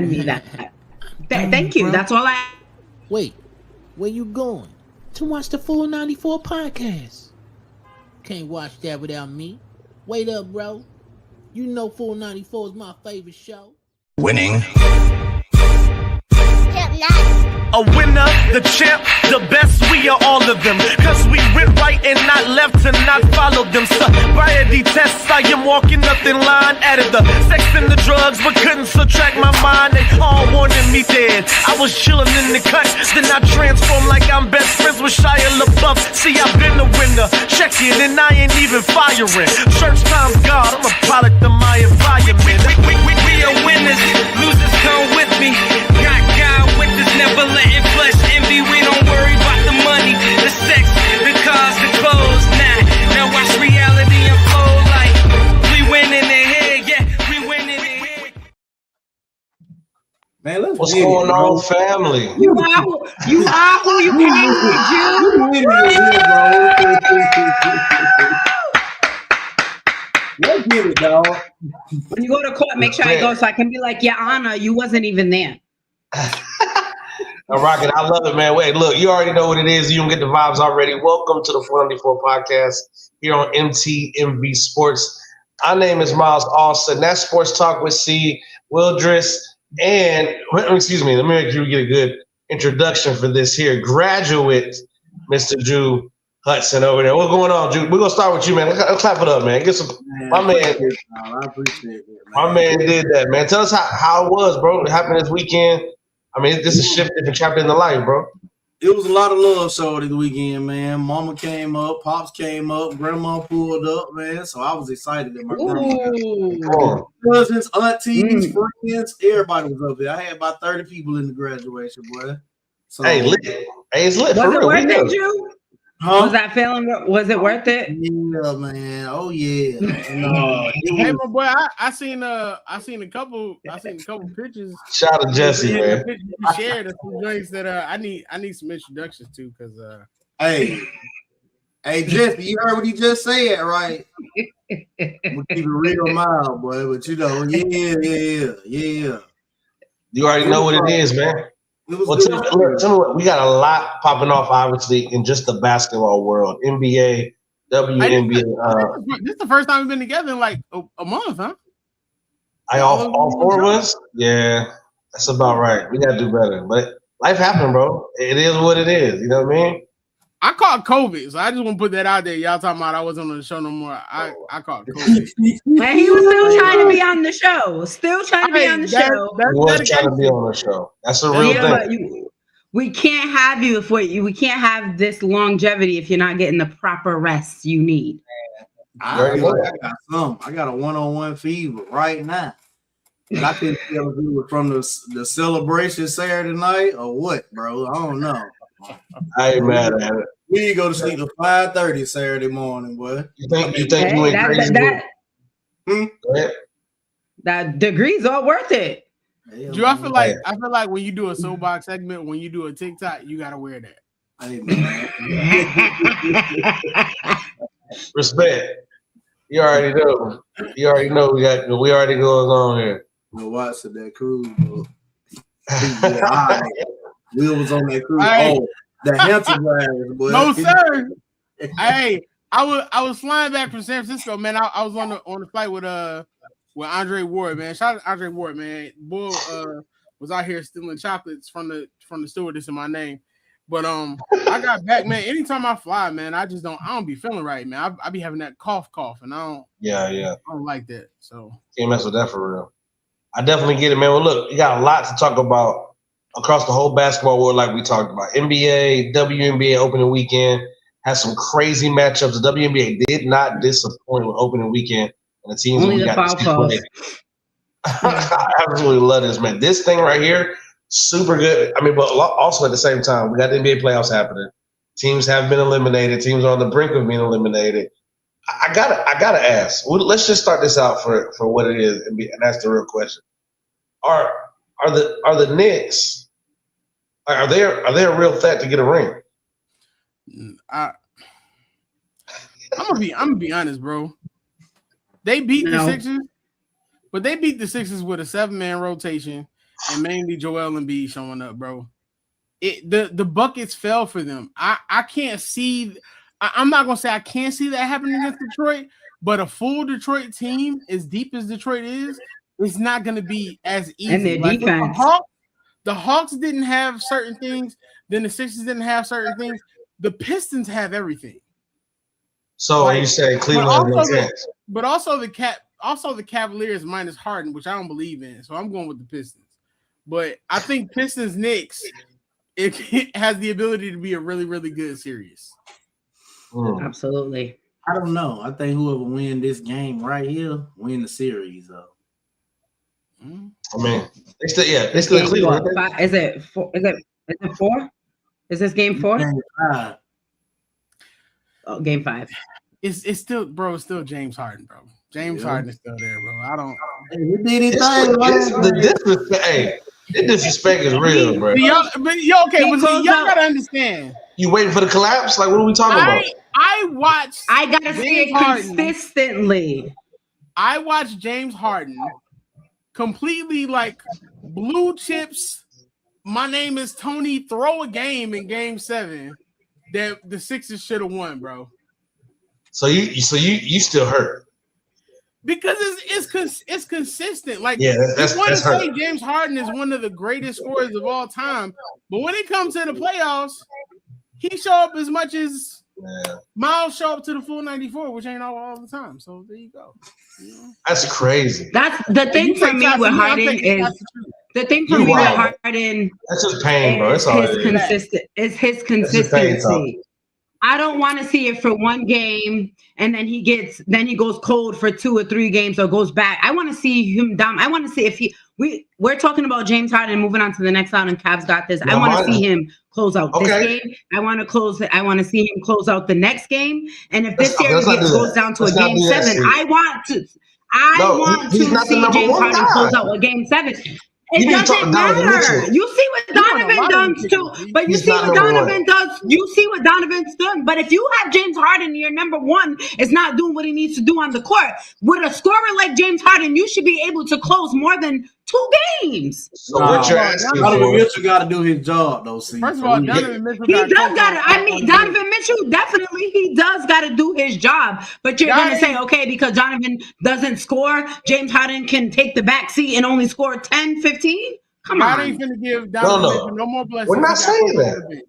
reminding me that. Thank you. That's all I. Wait, where you going? To watch the Full 94 podcast. Can't watch that without me. Wait up, bro. You know Full 94 is my favorite show. Winning. A winner, the champ, the best, we are all of them. Cause we went right and not left to not follow them. Sobriety tests, I am walking up in line. Added the sex and the drugs, but couldn't subtract my mind. They all wanted me dead. I was chilling in the cut, then I transformed like I'm best friends with Shia LaBeouf. See, I've been a winner, check it, and I ain't even firing. Church time's God, I'm a product of my environment. We are winners, losers come with me. Got God with us, never letting flesh envy. We don't worry about the money, the sex, the cars, the clothes. Now watch reality unfold like we win in the head, yeah, we win in the head. Man, What's going on, family? You are who you came to, Let's get it, dog. When you go to court, make sure I go so I can be like, Your Honor, you wasn't even there. Rocket, I love it, man. Wait, look, you already know what it is. You can get the vibes already. Welcome to the 494 podcast here on MTMV Sports. My name is Miles Austin. That's Sports Talk with C. Wildress. And, excuse me, let me make you get a good introduction for this here. Graduate, Mr. Drew Hudson over there. What's going on, Drew? We're going to start with you, man. Let's clap it up, man. Get some. My man. I appreciate it, man. My man did that, man. Tell us how it was, bro. It happened this weekend. I mean, this is a shift, different chapter in the life, bro. It was a lot of love show this weekend, man. Mama came up, Pops came up, Grandma pulled up, man. So I was excited that my grandma, cousins, aunties, friends, everybody was up there. I had about 30 people in the graduation, boy. So, hey, lit. Hey, it's lit for real. Was it worth it, Drew? Huh? Was it worth it? Yeah, man. Oh yeah. Hey, my boy, I seen a couple pictures. Shout out to Jesse, man. You shared some joints that I need some introductions to because Hey, Jesse, you heard what he just said, right? I'm gonna keep it real mild, boy. But you know, yeah. You already know what it is, man. Well, tell me what, we got a lot popping off, obviously, in just the basketball world. NBA, WNBA. This is the first time we've been together in like a month, huh? All four of us? Yeah, that's about right. We got to do better. But life happened, bro. It is what it is. You know what I mean? I caught COVID, so I just want to put that out there. Y'all talking about I wasn't on the show no more. I caught COVID. And he was still trying to be on the show. Still trying to be on the show. He was trying to be on the show. That's a real thing. We can't have you we can't have this longevity if you're not getting the proper rest you need. I got a one-on-one fever right now. And I couldn't tell if it was from the celebration Saturday night or what, bro. I don't know. I ain't mad at it. We need to go to sleep at 5:30 Saturday morning, boy. You think you went crazy? That degree's all worth it. Drew, I feel like when you do a soapbox segment, when you do a TikTok, you gotta wear that. Hey, Respect. You already know. We already going on here. Watch that cruise, bro. Will was on that cruise. Hey. Oh, the Hampton guys, boy. No, sir. Hey, I was flying back from San Francisco, man. I was on the flight with Andre Ward, man. Shout out to Andre Ward, man. Bull was out here stealing chocolates from the stewardess in my name. But I got back, man. Anytime I fly, man, I don't be feeling right, man. I be having that cough, and I don't. Yeah. I don't like that. So Can't mess with that for real. I definitely get it, man. Well, look, you got a lot to talk about across the whole basketball world, like we talked about. NBA, WNBA opening weekend has some crazy matchups. The WNBA did not disappoint with opening weekend, and the teams we got to play. I absolutely love this, man. This thing right here, super good. I mean, but also at the same time, we got the NBA playoffs happening. Teams have been eliminated. Teams are on the brink of being eliminated. I gotta ask. Let's just start this out for what it is, and that's the real question. Are the Knicks? Are they a real threat to get a ring? I'm gonna be honest, bro. They beat the Sixers, but they beat the Sixers with a 7-man rotation. and mainly Joel Embiid showing up, bro. The buckets fell for them. I can't see. I'm not gonna say I can't see that happening against Detroit, but a full Detroit team, as deep as Detroit is, it's not gonna be as easy. And their like defense. The Hawks didn't have certain things. Then the Sixers didn't have certain things. The Pistons have everything. So you say Cleveland has no chance, but also the Cavaliers minus Harden, which I don't believe in. So I'm going with the Pistons. But I think Pistons Knicks it has the ability to be a really, really good series. Absolutely. I don't know. I think whoever win this game right here win the series though. I mean, they still Cleveland. Is it 4? Is it 4? Is this game 4? Game 5. Oh, game 5. It's still, bro. It's still James Harden, bro. James Harden is still there, bro. I don't. The disrespect is real, bro. But y'all gotta understand. You waiting for the collapse? Like, what are we talking about? I watched. I gotta see it consistently. I watched James Harden completely like blue chips. My name is Tony. Throw a game in Game 7 that the Sixers should have won, bro. So you still hurt because it's consistent. Like, that's you want to say hurt. James Harden is one of the greatest scorers of all time, but when it comes to the playoffs, he show up as much as Miles show up to the full 94, which ain't all the time. So there you go. That's crazy. That's the thing for me with Harden is the thing for me with Harden. That's just pain, bro. It's his consistency. I don't want to see it for one game and then he goes cold for 2 or 3 games or goes back. I want to see him down. I want to see if we're talking about James Harden moving on to the next round and Cavs got this. I want to see him close out this game. I want to see him close out the next game. And if this series goes down to a game 7, I want to see James Harden close out a game 7. It doesn't matter. You see what Donovan does too. But you see what Donovan does. You see what Donovan's done. But if you have James Harden, your number one is not doing what he needs to do on the court. With a scorer like James Harden, you should be able to close more than 2 games. So what you're asking Donovan Mitchell got to do his job, though. See, first of all, Donovan Mitchell Donovan Mitchell definitely he does got to do his job. But you're going to say, okay, because Donovan doesn't score, James Harden can take the back seat and only score 10, 15? Come on. I ain't going to give Donovan Mitchell no more blessings. We're not saying that.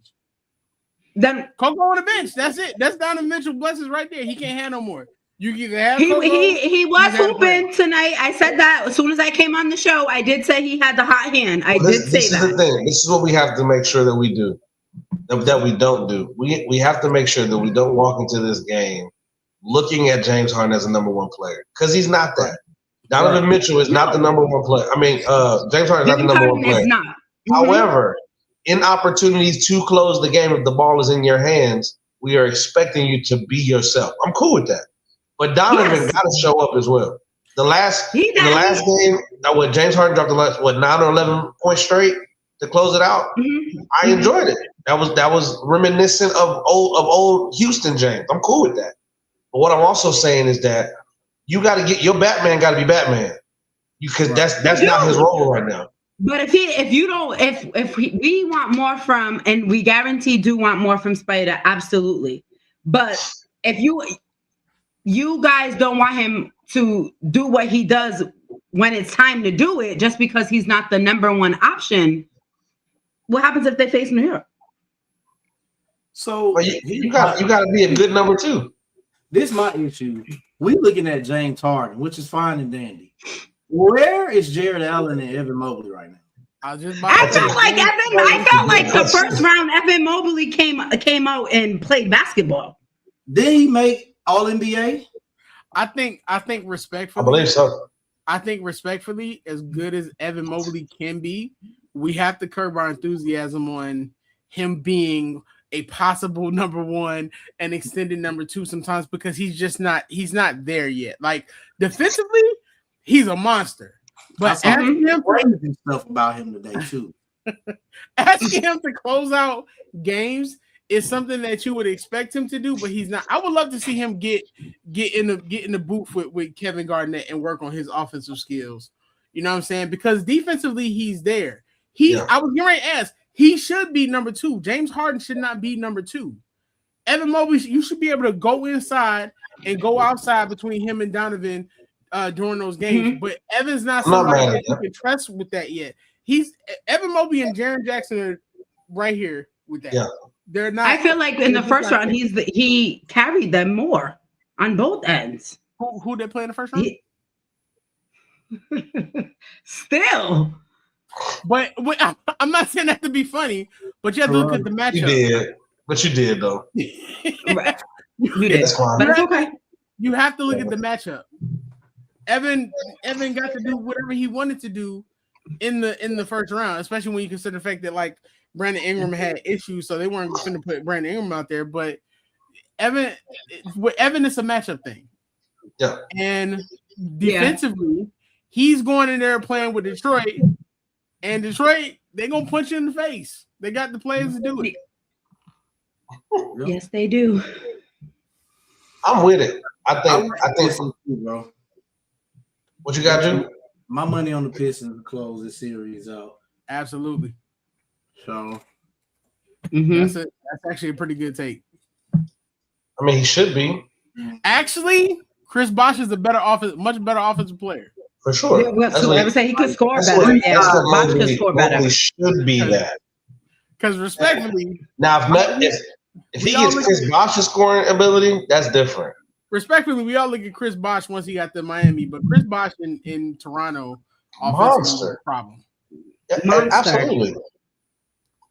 Then Coco on the bench. That's it. That's Donovan Mitchell blessings right there. He can't have no more. You either have he was hooping tonight. I said that as soon as I came on the show. I did say he had the hot hand. This is the thing. This is what we have to make sure that we do. That we don't do. We have to make sure that we don't walk into this game looking at James Harden as a number 1 player because he's not that. Donovan Mitchell is not the number 1 player. I mean, James Harden is not the number 1 player. Not. However, in opportunities to close the game, if the ball is in your hands, we are expecting you to be yourself. I'm cool with that. But Donovan got to show up as well. The last game, James Harden dropped the last 9 or 11 points straight to close it out. I enjoyed it. That was reminiscent of old Houston James. I'm cool with that. But what I'm also saying is that you got to get your Batman. Got to be Batman. Because that's not his role right now. But if we want more from, and we guarantee do want more from Spider, absolutely. But if you guys don't want him to do what he does when it's time to do it, just because he's not the number 1 option, what happens if they face New York? So you got to be a good number 2. This is my issue. We looking at James Harden, which is fine and dandy. Where is Jared Allen and Evan Mobley right now? I felt like the first round Evan Mobley came out and played basketball. Did he make All-NBA? I think respectfully. I believe so. I think respectfully, as good as Evan Mobley can be, we have to curb our enthusiasm on him being a possible number 1 and extended number 2 sometimes because he's not there yet. Like defensively, he's a monster. But asking him crazy stuff about him today too. Asking him to close out games is something that you would expect him to do, but he's not. I would love to see him get in the booth with Kevin Garnett and work on his offensive skills. You know what I'm saying? Because defensively, he's there. I was getting ready to ask. He should be number 2. James Harden should not be number 2. Evan Mobley, you should be able to go inside and go outside between him and Donovan during those games. But Evan's not somebody that you can trust with that yet. Evan Mobley and Jaren Jackson are right here with that. Yeah. They're not. I feel like in the first round, he carried them more on both ends. Who they play in the first round? Still. But I'm not saying that to be funny, but you have to look at the matchup. You did. But you did, though. Right. You did. That's fine. But it's okay. You have to look at the matchup. Evan got to do whatever he wanted to do in the first round, especially when you consider the fact that like Brandon Ingram had issues, so they weren't going to put Brandon Ingram out there. But Evan is a matchup thing. Yeah. And defensively, he's going in there playing with Detroit, and Detroit, they're going to punch you in the face. They got the players to do it. Yes, they do. I'm with it. I think bro. What you got, Jim? My money on the Pistons to close this series out. Absolutely. So that's actually a pretty good take. I mean, he should be. Actually, Chris Bosh is much better offensive player. For sure. I would say he could score better. Bosh could score better. He should be that. Because respectfully, now if he gets Chris Bosh's scoring ability, that's different. Respectfully, we all look at Chris Bosh once he got to Miami, but Chris Bosh in Toronto, monster problem. Yeah,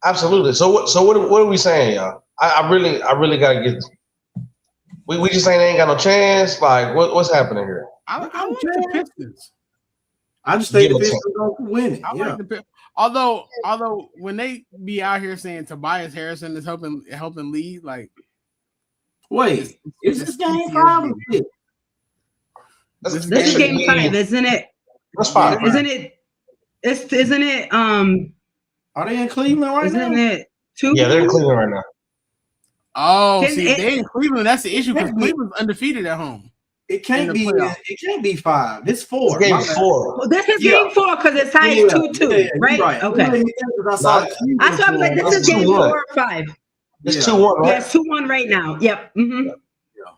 absolutely. So what are we saying, y'all? I really gotta get. We just saying they ain't got no chance. Like what's happening here? I like the Pistons. I just think the Pistons going to win it. I like the Pistons. Although when they be out here saying Tobias Harrison is helping lead, like, wait, is this game 5 or 6? This is game 5, isn't it? That's 5. Isn't it? Isn't it? Are they in Cleveland right now? Isn't it 2? Yeah, they're in Cleveland right now. Oh, they in Cleveland. That's the issue because Cleveland's undefeated at home. It can't be. It can't be 5. It's 4. Game 4. Well, this is game 4 because it's tied 2-2, right? Okay. That's why I'm like, this is game 4 or 5. It's 2-1, right? Yeah, it's 2-1 right now. Yep. Mm-hmm. Yeah.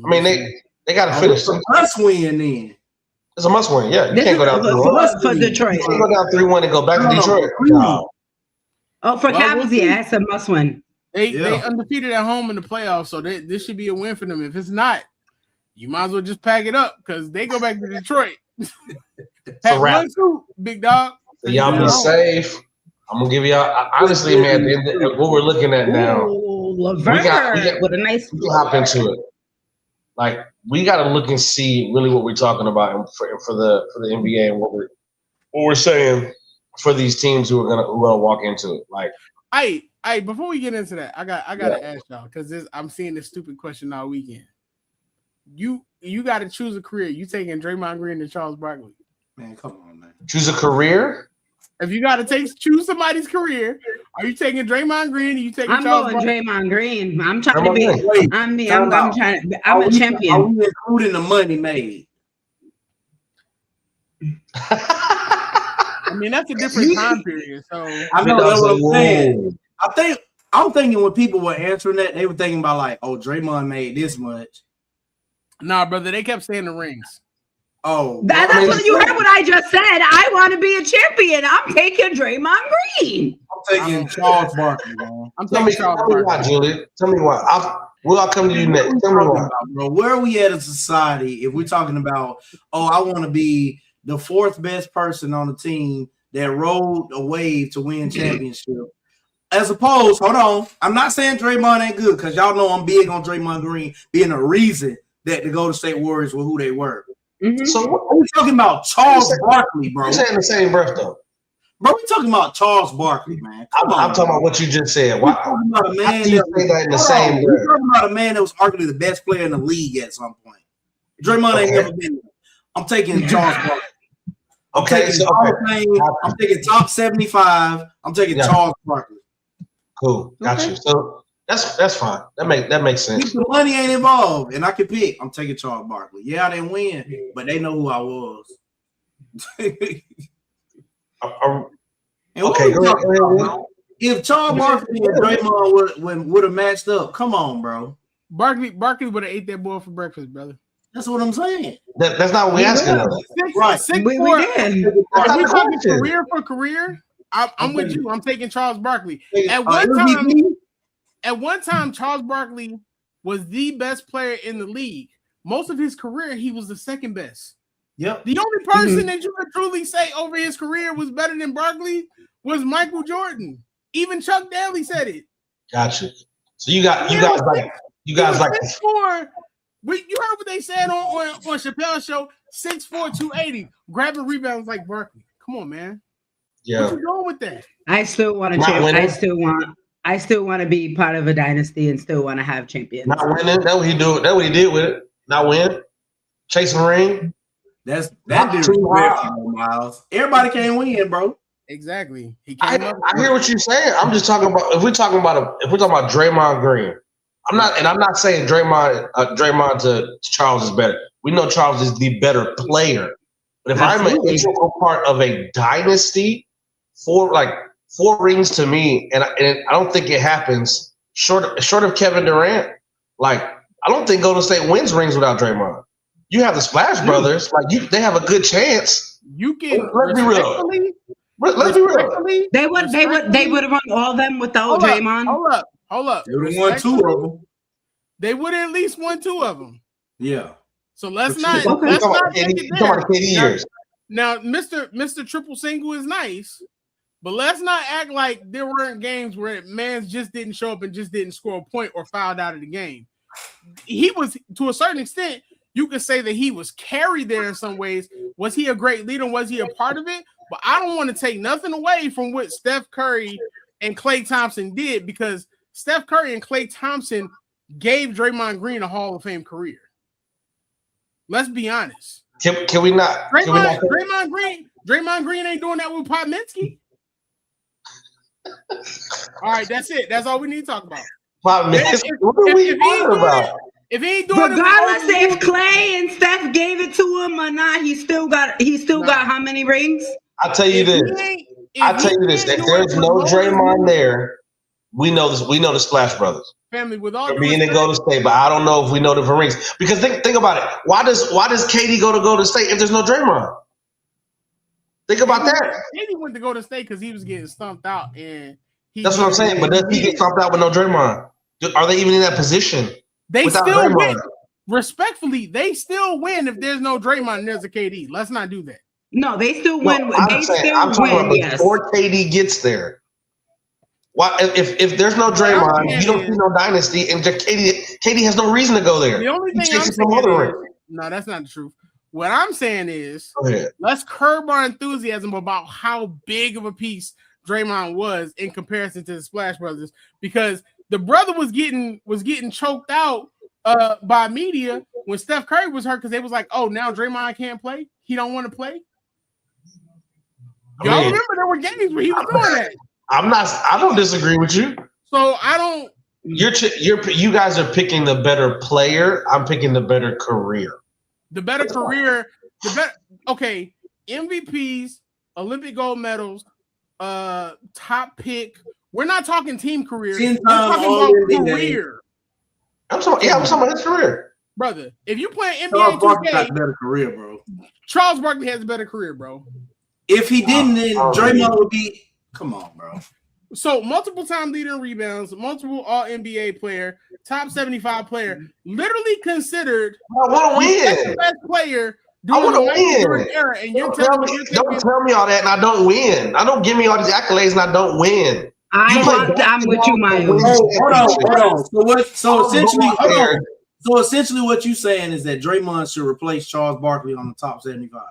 I mean, they got to finish. It's a must win then. It's a must win. Yeah, you can't go down 3-1 for Detroit. You can't go down 3-1 and go back to Detroit. No. Oh, for Cavs, yeah, it's a must win. They undefeated at home in the playoffs, so this should be a win for them. If it's not, you might as well just pack it up because they go back to Detroit. Pack 1-2, big dog. So y'all be safe. I'm gonna give y'all honestly, man. What we're looking at now, LeVert with a nice. We can hop into it. Like we got to look and see really what we're talking about for the NBA and what we're saying for these teams who are gonna walk into it. Like, hey, before we get into that, I gotta ask y'all because I'm seeing this stupid question all weekend. You got to choose a career. You taking Draymond Green and Charles Barkley? Man, come on, man. Choose a career. If you got to choose somebody's career, are you taking Draymond Green? Or you taking I'm Charles going Barkley? Draymond Green. I'm trying to be. I'm a champion. Are we including the money made? I mean, that's a different time period. So I know that's what I'm saying. I'm thinking when people were answering that, they were thinking about like, oh, Draymond made this much. Nah, brother, they kept saying the rings. Oh, that's what you heard. What I just said. I want to be a champion. I'm taking Draymond Green. I'm taking Charles Barkley, man. I'm taking Charles Barkley. Why, Julie? Tell me why. We'll come to you next. Tell me why, bro. Where are we at as a society if we're talking about? Oh, I want to be the 4th best person on the team that rode a wave to win championship. As opposed, hold on, I'm not saying Draymond ain't good because y'all know I'm big on Draymond Green being a reason that the Golden State Warriors were who they were. Mm-hmm. So we're talking about Charles Barkley, bro. You're saying the same breath, though. Bro, we're talking about Charles Barkley, man. I'm talking about what you just said. Why? Talking about a man you say that in the same breath? We're talking about a man that was arguably the best player in the league at some point. Draymond ain't never been there. I'm taking Charles Barkley. I'm taking top 75. I'm taking Charles Barkley. Cool, got you. So that's fine. That makes sense. If the money ain't involved, and I can pick, I'm taking Charles Barkley. Yeah, I didn't win, but they know who I was. Okay, go ahead. If Charles Barkley and Draymond would have matched up, come on, bro. Barkley would have ate that boy for breakfast, brother. That's what I'm saying. That's not what we're asking. Right. We did. If we talking career for career, I'm with you. I'm taking Charles Barkley. At one time, Charles Barkley was the best player in the league. Most of his career, he was the second best. Yep. The only person that you could truly say over his career was better than Barkley was Michael Jordan. Even Chuck Daly said it. Gotcha. So you guys like. You heard what they said on Chappelle's show? 6'4", 280, grabbing rebounds like Barkley. Come on, man. Yeah. What you going with that? I still want to champ. I still want to be part of a dynasty and still want to have champions. Not winning. That's what he do. That's what he did with it. Not win. Chasing ring. That dude Miles. Everybody can't win, bro. Exactly. I hear what you're saying. I'm just talking about if we're talking about Draymond Green. I'm not saying Draymond to Charles is better. We know Charles is the better player. But if I'm an integral part of a dynasty, four rings to me, and I don't think it happens short of Kevin Durant. Like I don't think Golden State wins rings without Draymond. You have the Splash Brothers, they have a good chance. You can let's be real. Let's be real. They would have run all of them without Draymond. Hold up. They would have won 2 of them. They would have at least won 2 of them. Yeah. So let's not take it there. Now, Mr. Triple Single is nice, but let's not act like there weren't games where Mans just didn't show up and just didn't score a point or fouled out of the game. He was, to a certain extent, you could say that he was carried there in some ways. Was he a great leader? Was he a part of it? But I don't want to take nothing away from what Steph Curry and Klay Thompson did, because Steph Curry and Klay Thompson gave Draymond Green a Hall of Fame career. Let's be honest. Can we not? Draymond Green ain't doing that with Popminski. All right, that's it. That's all we need to talk about. What are we talking about? If he ain't doing regardless if Klay and Steph gave it to him or not, he still got how many rings? I'll tell you this. If there's no Draymond there, we know this. We know the Splash Brothers. Family with all being in Golden State, but I don't know if we know the rings. Because think about it. Why does KD go to Golden State if there's no Draymond? Think about that. KD went to Golden State because he was getting stumped out, and that's what I'm saying. But does he get stumped out with no Draymond? Are they even in that position? They still win. Respectfully, they still win if there's no Draymond and there's a KD. Let's not do that. No, they still win. I'm talking about before KD gets there. Why, if there's no Draymond, you don't see no dynasty, and KD has no reason to go there. The only thing I'm saying no, that's not the truth. What I'm saying is, let's curb our enthusiasm about how big of a piece Draymond was in comparison to the Splash Brothers, because the brother was getting choked out by media when Steph Curry was hurt, because they was like, oh, now Draymond can't play. He don't want to play. Y'all remember there were games where he was doing that. I don't disagree with you. So I don't. You guys are picking the better player. I'm picking the better career. The better career. Okay. MVPs, Olympic gold medals, top pick. We're not talking team career. We're talking about career. I'm talking about his career, brother. If you play NBA Charles 2K, Barkley has a better career, bro. Charles Barkley has a better career, bro. If he didn't, then Draymond would be. Come on, bro. So multiple time leader in rebounds, multiple All NBA player, top 75 player, literally considered the best player during the win. Era, and don't tell me all that, and I don't win. I don't give me all these accolades, and I don't win. I'm with you, Miles. Hold on. So essentially, what you're saying is that Draymond should replace Charles Barkley on the top 75.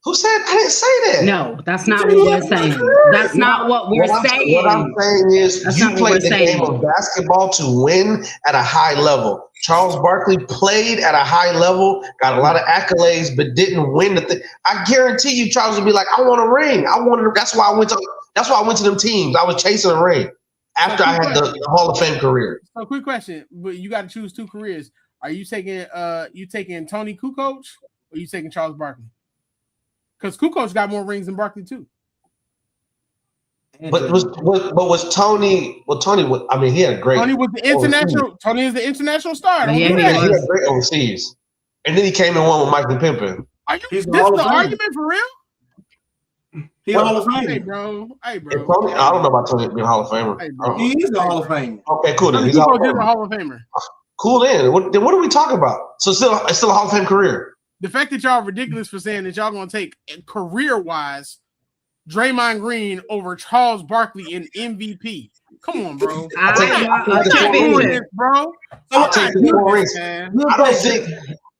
Who said? I didn't say that. No, that's not what we're saying. That's not what we're saying. What I'm saying is you played the game of basketball to win at a high level. Charles Barkley played at a high level, got a lot of accolades, but didn't win the thing. I guarantee you, Charles would be like, "I want a ring. That's why I went to them teams. I was chasing a ring after I had the Hall of Fame career." So, quick question: but you got to choose 2 careers. Are you taking Tony Kukoc or you taking Charles Barkley? Because Kukoc got more rings than Barkley too. But was Tony? Well, Tony. I mean, he had a great. Tony was the international. Overseas. Tony is the international star. Yeah, he had great overseas, and then he came in one with Michael Pimpin. This the argument for real? He's a Hall of Famer. Hey, bro. Tony, I don't know about Tony being Hall of Famer. Hey, bro. He is a Hall of Famer. Okay, cool. Then he's a Hall of Famer. Cool. Then what are we talking about? So it's still a Hall of Fame career. The fact that y'all are ridiculous for saying that y'all gonna take career-wise Draymond Green over Charles Barkley in MVP. Come on, bro. I'll take bro. I'll take the 4 rings.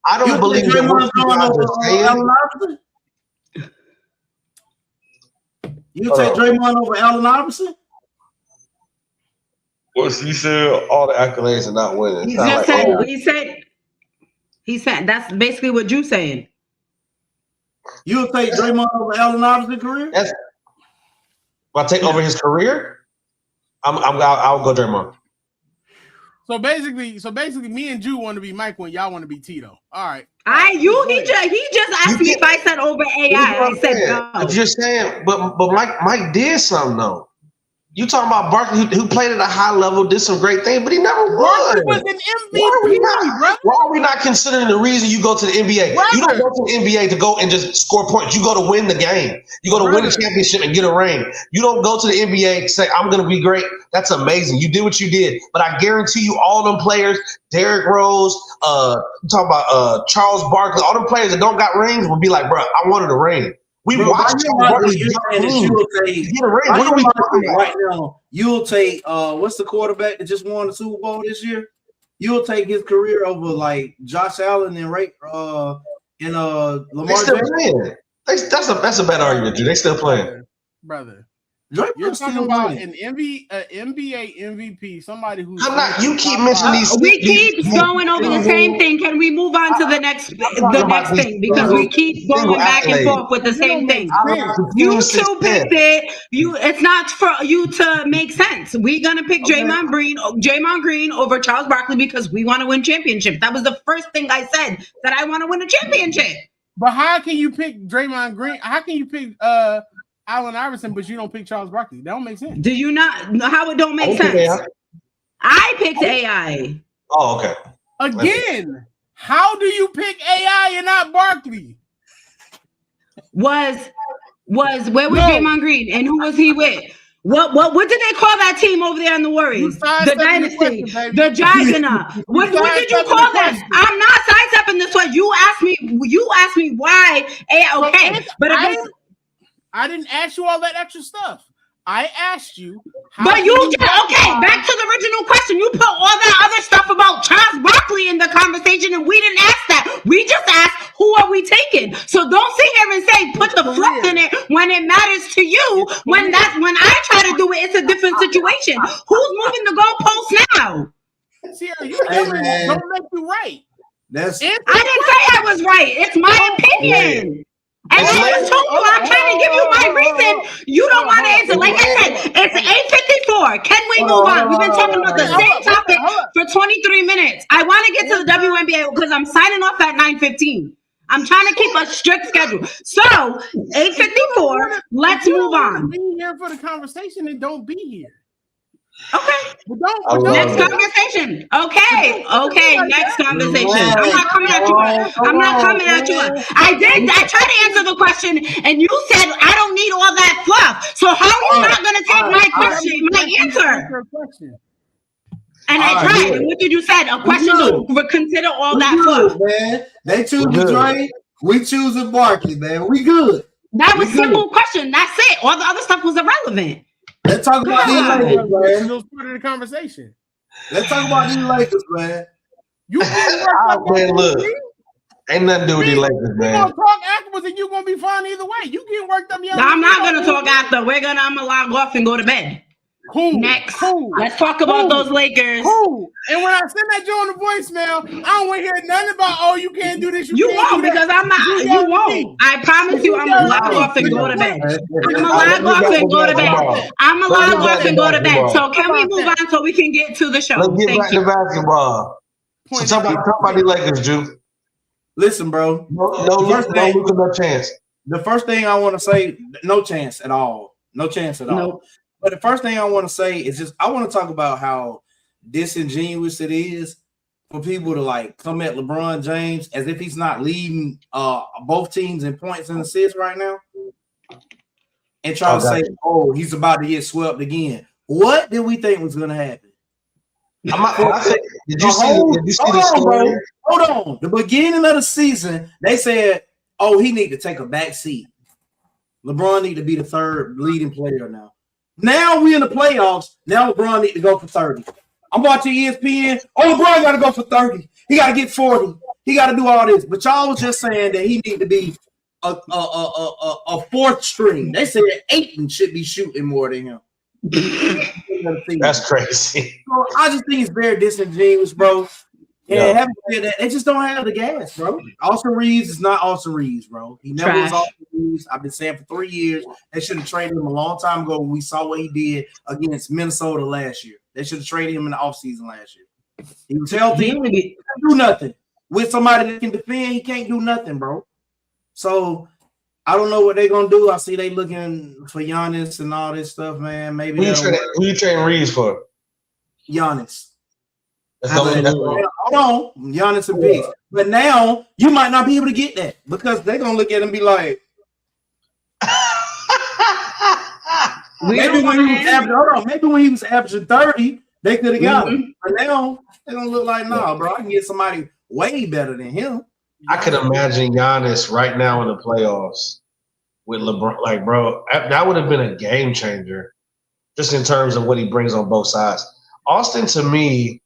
I don't believe Draymond's going over. You take Draymond over Allen Iverson? Well, you said all the accolades are not winning. He said that's basically what you're saying. You'll take Draymond over Allen Iverson's career? If I take over his career, I'll go Draymond. So basically, me and Drew want to be Michael, and y'all want to be Tito. All right. He just asked me if I said over AI. I said no. I'm just saying, but Mike did something though. You talking about Barkley who played at a high level, did some great things, but he never won. Barkley was an MVP, why are we not considering the reason you go to the NBA? Brother. You don't go to the NBA to go and just score points. You go to win the game. You go to win the championship and get a ring. You don't go to the NBA and say, I'm going to be great. That's amazing. You did what you did. But I guarantee you all them players, Derrick Rose, talking about Charles Barkley, all them players that don't got rings will be like, bro, I wanted a ring. We watched Barkley get a ring. What are we talking about? Right now, you'll take what's the quarterback that just won the Super Bowl this year? You'll take his career over like Josh Allen and Lamar Jackson. That's a bad argument, Drew. They still playing, brother. You're talking about an NBA MVP, somebody who's. I'm not. You keep mentioning these. We keep going over the same thing. Can we move on to the next thing? Because we keep going back and forth with the same thing. You two picked it. It's not for you to make sense. We're gonna pick Draymond Green over Charles Barkley because we want to win championships. That was the first thing I said, that I want to win a championship. But how can you pick Draymond Green? How can you pick Allen Iverson, but you don't pick Charles Barkley? That don't make sense. Do you not? How it don't make sense? I picked AI. Oh, okay. Again, how do you pick AI and not Barkley? Where was Draymond Green and who was he with? What did they call that team over there in the Warriors? The Dynasty, the Juggernaut. What did you call that? I'm not sidestepping this one. You asked me why AI. Okay, but I didn't ask you all that extra stuff. I asked you. But you just, back to the original question. You put all that other stuff about Charles Barkley in the conversation, and we didn't ask that. We just asked, who are we taking? So don't sit here and say, put the fluff in it when it matters to you. When I try to do it, it's a different situation. Who's moving the goalposts now? Sierra, don't make you right. I didn't say I was right. It's my opinion. And I just told you I'm trying to give you my reason. You don't want to answer. Like I said, it's 8:54. Can we move on? We've been talking about the same topic for 23 minutes. I want to get to the WNBA because I'm signing off at 9:15. I'm trying to keep a strict schedule. So 8:54. Let's move on. Be here for the conversation and don't be here. Okay. Next conversation. Okay. Next conversation. I'm not coming at you. I tried to answer the question, and you said I don't need all that fluff. So how are you not going to take my question, my answer? And I tried. And what did you say? A question to consider all that fluff. Man, they choose Dre. We choose a Barkley, man. We good. That was a simple question. That's it. All the other stuff was irrelevant. Let's talk about these Lakers, man. Those part of the conversation. Let's talk about these Lakers, man. You man, look. Ain't nothing to do with these Lakers, man. We're gonna talk afterwards, and you're gonna be fine either way. You getting worked up. I'm not gonna talk after. I'm gonna log off and go to bed. Cool. Next. Cool. Let's talk about those Lakers. Cool. And when I send that Joe on the voicemail, I don't want to hear nothing about, you can't do this. You won't, because I'm not. You won't. I promise you, I'm gonna log off and go to bed. I'm gonna log off and go to bed. So can we move on so we can get to the show? Let's get back to basketball. So talk about the Lakers, Drew. Listen, bro. No chance. The first thing I want to say, no chance at all. No chance at all. Nope. But the first thing I want to say is just I want to talk about how disingenuous it is for people to like come at LeBron James as if he's not leading both teams in points and assists right now, and try to say, "Oh, he's about to get swept again." What did we think was going to happen? Did you see the story? Bro. Hold on. The beginning of the season, they said, "Oh, he need to take a back seat. LeBron need to be the third leading player now." Now we in the playoffs. Now LeBron need to go for 30. I'm watching ESPN. Oh, LeBron got to go for 30. He got to get 40. He got to do all this. But y'all was just saying that he need to be a fourth string. They said Ayton should be shooting more than him. That's crazy. So I just think it's very disingenuous, bro. And having said that, they just don't have the gas, bro. Austin Reeves is not Austin Reeves, bro. He never was Austin Reeves. I've been saying for 3 years. They should have traded him a long time ago when we saw what he did against Minnesota last year. They should have traded him in the offseason last year. He was healthy. He can't do nothing. With somebody that can defend, he can't do nothing, bro. So I don't know what they're going to do. I see they looking for Giannis and all this stuff, man. Maybe who you trading Reeves for? Giannis. Hold on, Giannis and Paige. But now you might not be able to get that because they're gonna look at him and be like, maybe when he was averaging 30, they could have got him. But now they're gonna look like, nah, bro, I can get somebody way better than him. I could imagine Giannis right now in the playoffs with LeBron. Like, bro, that would have been a game changer, just in terms of what he brings on both sides. Austin, to me.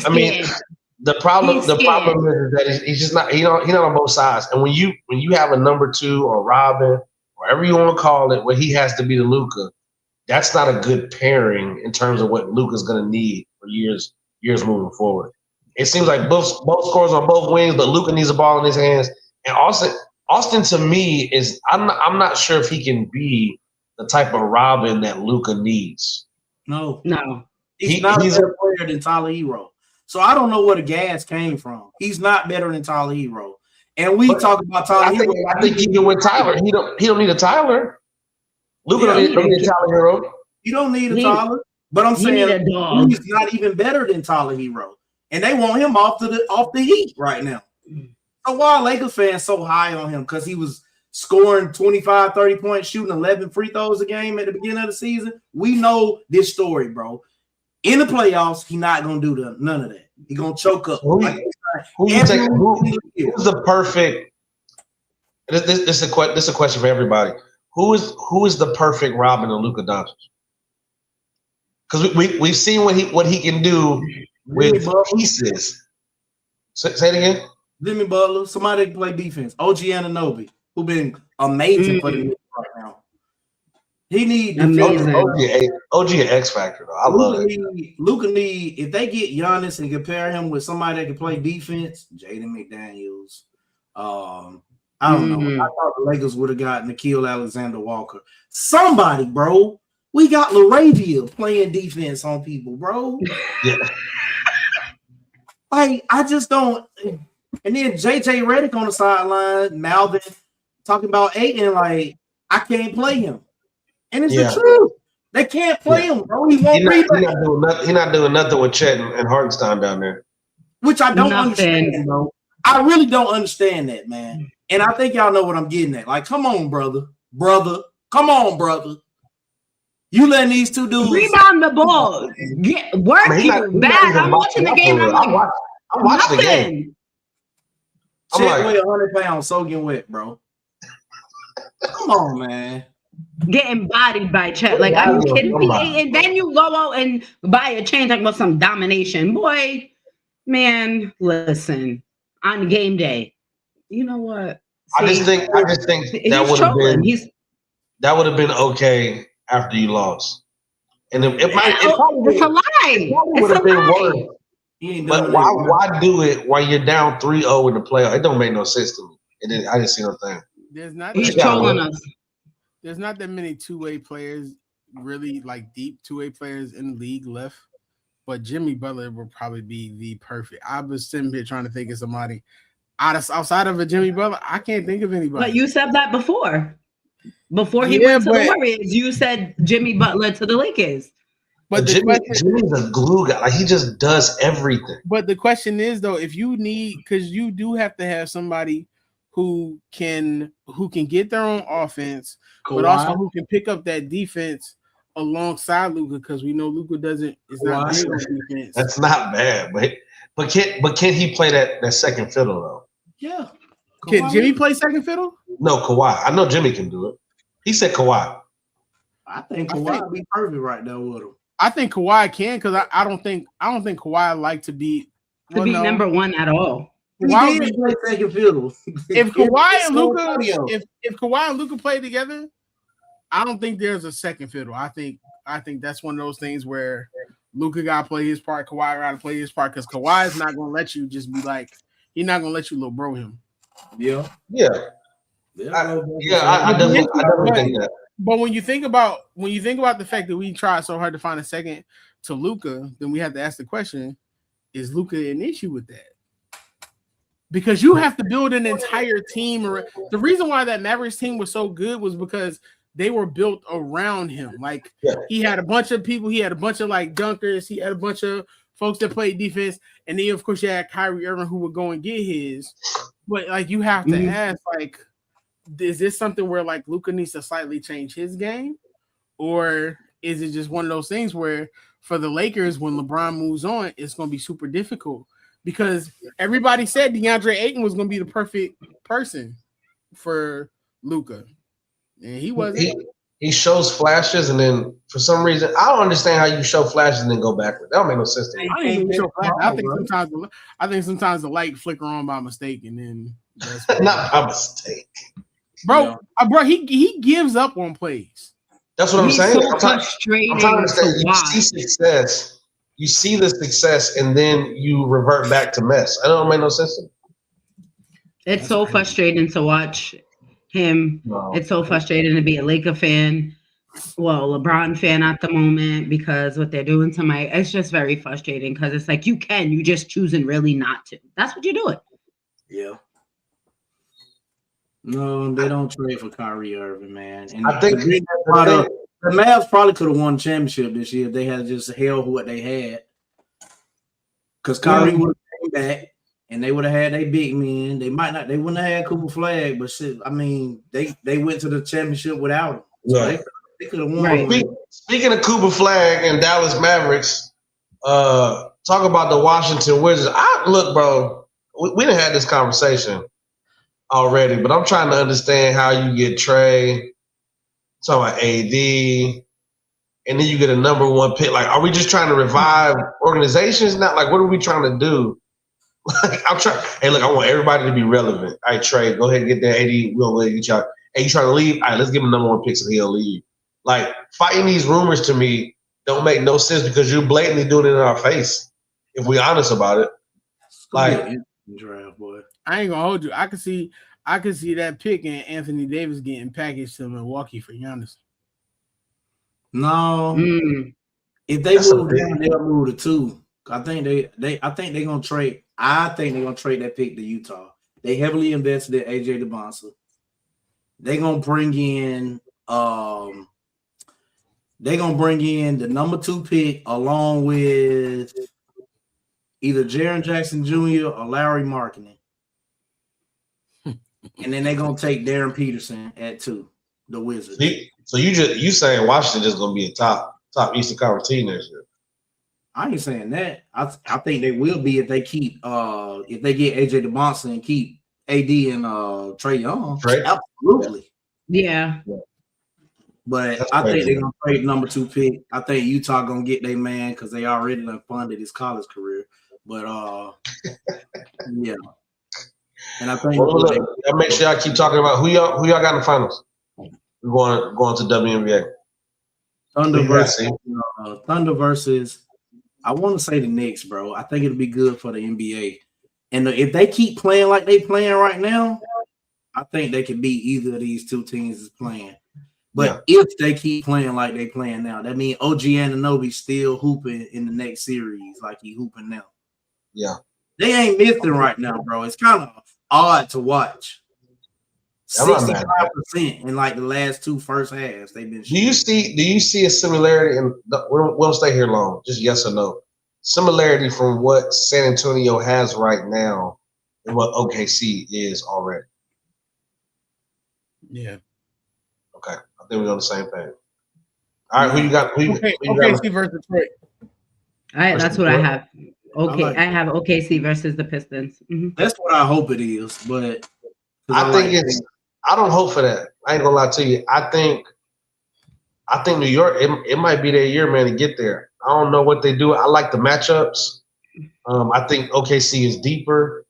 I mean, the problem is that he's just not he's not on both sides. And when you have a number 2 or Robin, whatever you want to call it, where he has to be the Luka, that's not a good pairing in terms of what Luka's going to need for years moving forward. It seems like both scores on both wings, but Luka needs the ball in his hands. And Austin to me is I'm not sure if he can be the type of Robin that Luka needs. No. He's not a better player than Tyler Hero. So I don't know where the gas came from. He's not better than Tyler Hero. And we talk about Tyler Hero. I think he can win Tyler. He don't need a Tyler. Luka don't need a Tyler Hero. You don't need a Tyler. But I'm saying he's not even better than Tyler Hero. And they want him off the Heat right now. So why are Lakers fans so high on him? Because he was scoring 25, 30 points, shooting 11 free throws a game at the beginning of the season. We know this story, bro. In the playoffs, he's not going to do none of that. He's going to choke up. Who's the perfect – this is a question for everybody. Who is the perfect Robin of Luka Doncic? Because we've seen what he can do with pieces. Say it again. Jimmy Butler, somebody that can play defense. OG Anunoby, who's been amazing for the Knicks right now. He needs OG an X factor though. I love it. Luka need if they get Giannis and compare him with somebody that can play defense, Jaden McDaniels. I don't know. I thought the Lakers would have gotten Nickeil Alexander-Walker. Somebody, bro. We got LaRavia playing defense on people, bro. Yeah. Like I just don't. And then JJ Redick on the sideline, mouthing, talking about Ayton, like I can't play him. And it's the truth. They can't play him, bro. He won't He's not doing nothing with Chet and Hartenstein down there. Which I don't understand, bro. I really don't understand that, man. And I think y'all know what I'm getting at. Like, come on, brother. Come on, brother. You letting these two dudes rebound the ball. Work bad. I'm watching the game. I'm like, I'm watching the game. Chet weigh 100 pounds soaking wet, bro. Come on, man. Getting bodied by Chet. Like, are you kidding me? And then you go out and buy a chain talking about some domination. Boy, man, listen. On game day, you know what? I just think that would have been okay after you lost. And it's a lie. It would have been worse. But why do it while you're down 3-0 in the playoff? It don't make no sense to me. I didn't see no thing. He's trolling us. There's not that many two-way players, really like deep two-way players in the league left. But Jimmy Butler will probably be the perfect. I was sitting here trying to think of somebody. outside of a Jimmy Butler, I can't think of anybody. But you said that before. Before he went to the Warriors, you said Jimmy Butler to the Lakers. But Jimmy's a glue guy. Like, he just does everything. But the question is, though, if you need, because you do have to have somebody who can get their own offense, but also who can pick up that defense alongside Luka, because we know Luka is not big on defense. That's not bad, but can he play that second fiddle though? Yeah. Can Jimmy play second fiddle? No, Kawhi. I know Jimmy can do it. He said Kawhi. I think Kawhi would be perfect right there with him. I think Kawhi can, because I don't think Kawhi like to be number one at all. Kawhi would play second fiddle. If Kawhi and Luka play together, I don't think there's a second fiddle. I think that's one of those things where Luka gotta play his part, Kawhi gotta play his part, because Kawhi is not gonna let you just be like, he's not gonna let you little bro him. Yeah. I definitely think that. But when you think about the fact that we tried so hard to find a second to Luka, then we have to ask the question: is Luka an issue with that? Because you have to build an entire team. The reason why that Mavericks team was so good was because they were built around him. Like, he had a bunch of people. He had a bunch of like dunkers. He had a bunch of folks that played defense. And then, of course, you had Kyrie Irving who would go and get his. But, like, you have to ask, like, is this something where, like, Luka needs to slightly change his game? Or is it just one of those things where for the Lakers, when LeBron moves on, it's going to be super difficult? Because everybody said DeAndre Ayton was going to be the perfect person for Luka. And he wasn't. He shows flashes, and then for some reason, I don't understand how you show flashes and then go backward. That don't make no sense to me. I think sometimes the light flicker on by mistake, and then not by mistake, bro. He gives up on plays. That's what I'm saying. So frustrating. I'm trying to understand. You see success, you see the success, and then you revert back to mess. I don't make no sense to me. It's so frustrating to watch him. No. It's so frustrating to be a Laker fan, LeBron fan at the moment, because what they're doing to it's just very frustrating, because it's like you just choosing really not to. That's what you're doing. Yeah. No, they don't trade for Kyrie Irving, man. And I think the Mavs probably could have won a championship this year if they had just held what they had. Because Kyrie would have came back. And they would have had their big men. They wouldn't have had Cooper Flag, but shit, I mean, they went to the championship without him. So they could have won. Right. Speaking of Cooper Flag and Dallas Mavericks, talk about the Washington Wizards. Look, bro, we done had this conversation already, but I'm trying to understand how you get Trey, talking about AD, and then you get a number one pick. Like, are we just trying to revive organizations? Not like, what are we trying to do? Like, I'm trying. Hey, look, I want everybody to be relevant. All right, Trey, go ahead and get that 80. We'll let you y'all. Hey, you trying to leave? All right, let's give him number one pick so he'll leave. Like, fighting these rumors to me don't make no sense, because you're blatantly doing it in our face. If we're honest about it, like, draft, boy. I ain't gonna hold you. I can see that pick and Anthony Davis getting packaged to Milwaukee for Giannis. No, if they move down, they'll move to 2. I think they're gonna trade. I think they're gonna trade that pick to Utah. They heavily invested in AJ DeBonsa. They're gonna bring in the number 2 pick along with either Jaren Jackson Jr. or Larry Markkinen. And then they're gonna take Darren Peterson at 2, the Wizards. So you saying Washington just gonna be a top Eastern Conference team next year? I ain't saying that. I think they will be if they keep if they get AJ DeBonsa and keep AD and Trae Young. Absolutely. Yeah. But I think they're gonna trade number 2 pick. I think Utah gonna get their man because they already done funded his college career. But yeah. And I think I make sure I keep talking about who y'all got in the finals. We're going to WNBA. Thunder versus I want to say the Knicks, bro. I think it'll be good for the NBA. And if they keep playing like they playing right now, I think they can beat either of these 2 teams is playing. But if they keep playing like they playing now, that means OG Anunoby still hooping in the next series like he hooping now. Yeah. They ain't missing right now, bro. It's kind of odd to watch. I'm not mad. 65% in like the last two first halves. They've been. Do you see a similarity in? We don't stay here long. Just yes or no. Similarity from what San Antonio has right now and what OKC is already. Yeah. Okay, I think we're on the same page. All right, who you got? OKC versus Detroit. All right, that's what I have. Okay, like I have OKC versus the Pistons. Mm-hmm. That's what I hope it is, but I think it's. I don't hope for that. I ain't gonna lie to you. I think New York. It might be their year, man, to get there. I don't know what they do. I like the matchups. I think OKC is deeper,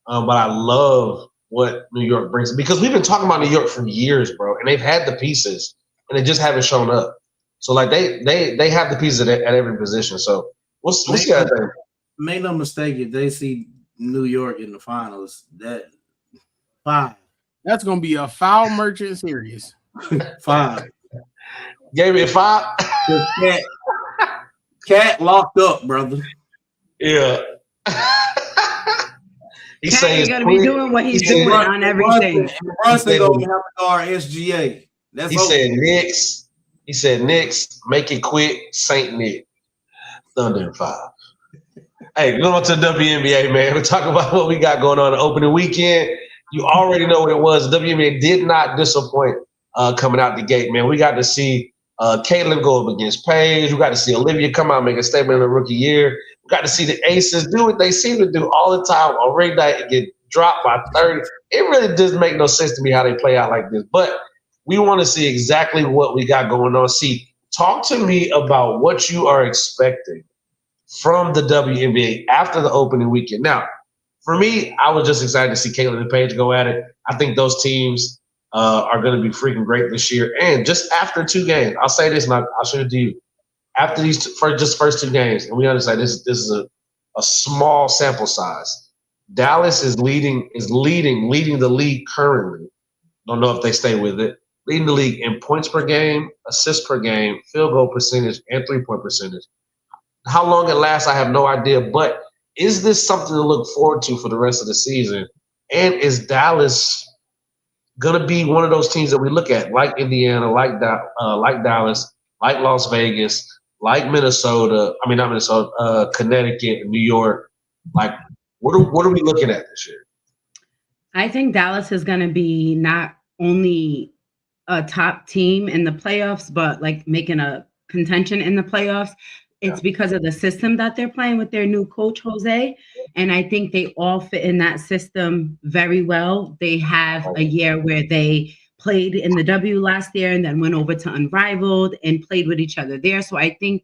but I love what New York brings because we've been talking about New York for years, bro, and they've had the pieces and they just haven't shown up. So like they have the pieces at every position. So we'll see how that. Make no mistake, if they see New York in the finals, that 5. That's gonna be a foul merchant series. 5. Gave it 5. Cat locked up, brother. Yeah. He's saying he's gonna be doing what he's doing on everything. Brunson gonna have to guard SGA. He said Knicks. He said Knicks. Make it quick. Saint Nick. Thunder in 5. Hey, going on to the WNBA, man. We're talking about what we got going on the opening weekend. You already know what it was. WNBA did not disappoint coming out the gate, man. We got to see Caitlin go up against Paige. We got to see Olivia come out and make a statement in the rookie year. We got to see the Aces do what they seem to do all the time on ring night and get dropped by 30. It really doesn't make no sense to me how they play out like this. But we want to see exactly what we got going on. See, talk to me about what you are expecting from the WNBA after the opening weekend. Now, for me, I was just excited to see Caitlin and Paige go at it. I think those teams are going to be freaking great this year. And just after 2 games, I'll say this, and I'll show it to you. After these first 2 games, and we understand this is a small sample size. Dallas is leading the league currently. Don't know if they stay with it. Leading the league in points per game, assists per game, field goal percentage, and 3-point percentage. How long it lasts, I have no idea. But is this something to look forward to for the rest of the season? And is Dallas going to be one of those teams that we look at, like Indiana, like Dallas, like Las Vegas, like Minnesota? I mean, not Minnesota, Connecticut, New York. Like, what are we looking at this year? I think Dallas is going to be not only a top team in the playoffs, but like making a contention in the playoffs. It's because of the system that they're playing with their new coach, Jose. And I think they all fit in that system very well. They have a year where they played in the W last year and then went over to Unrivaled and played with each other there. So I think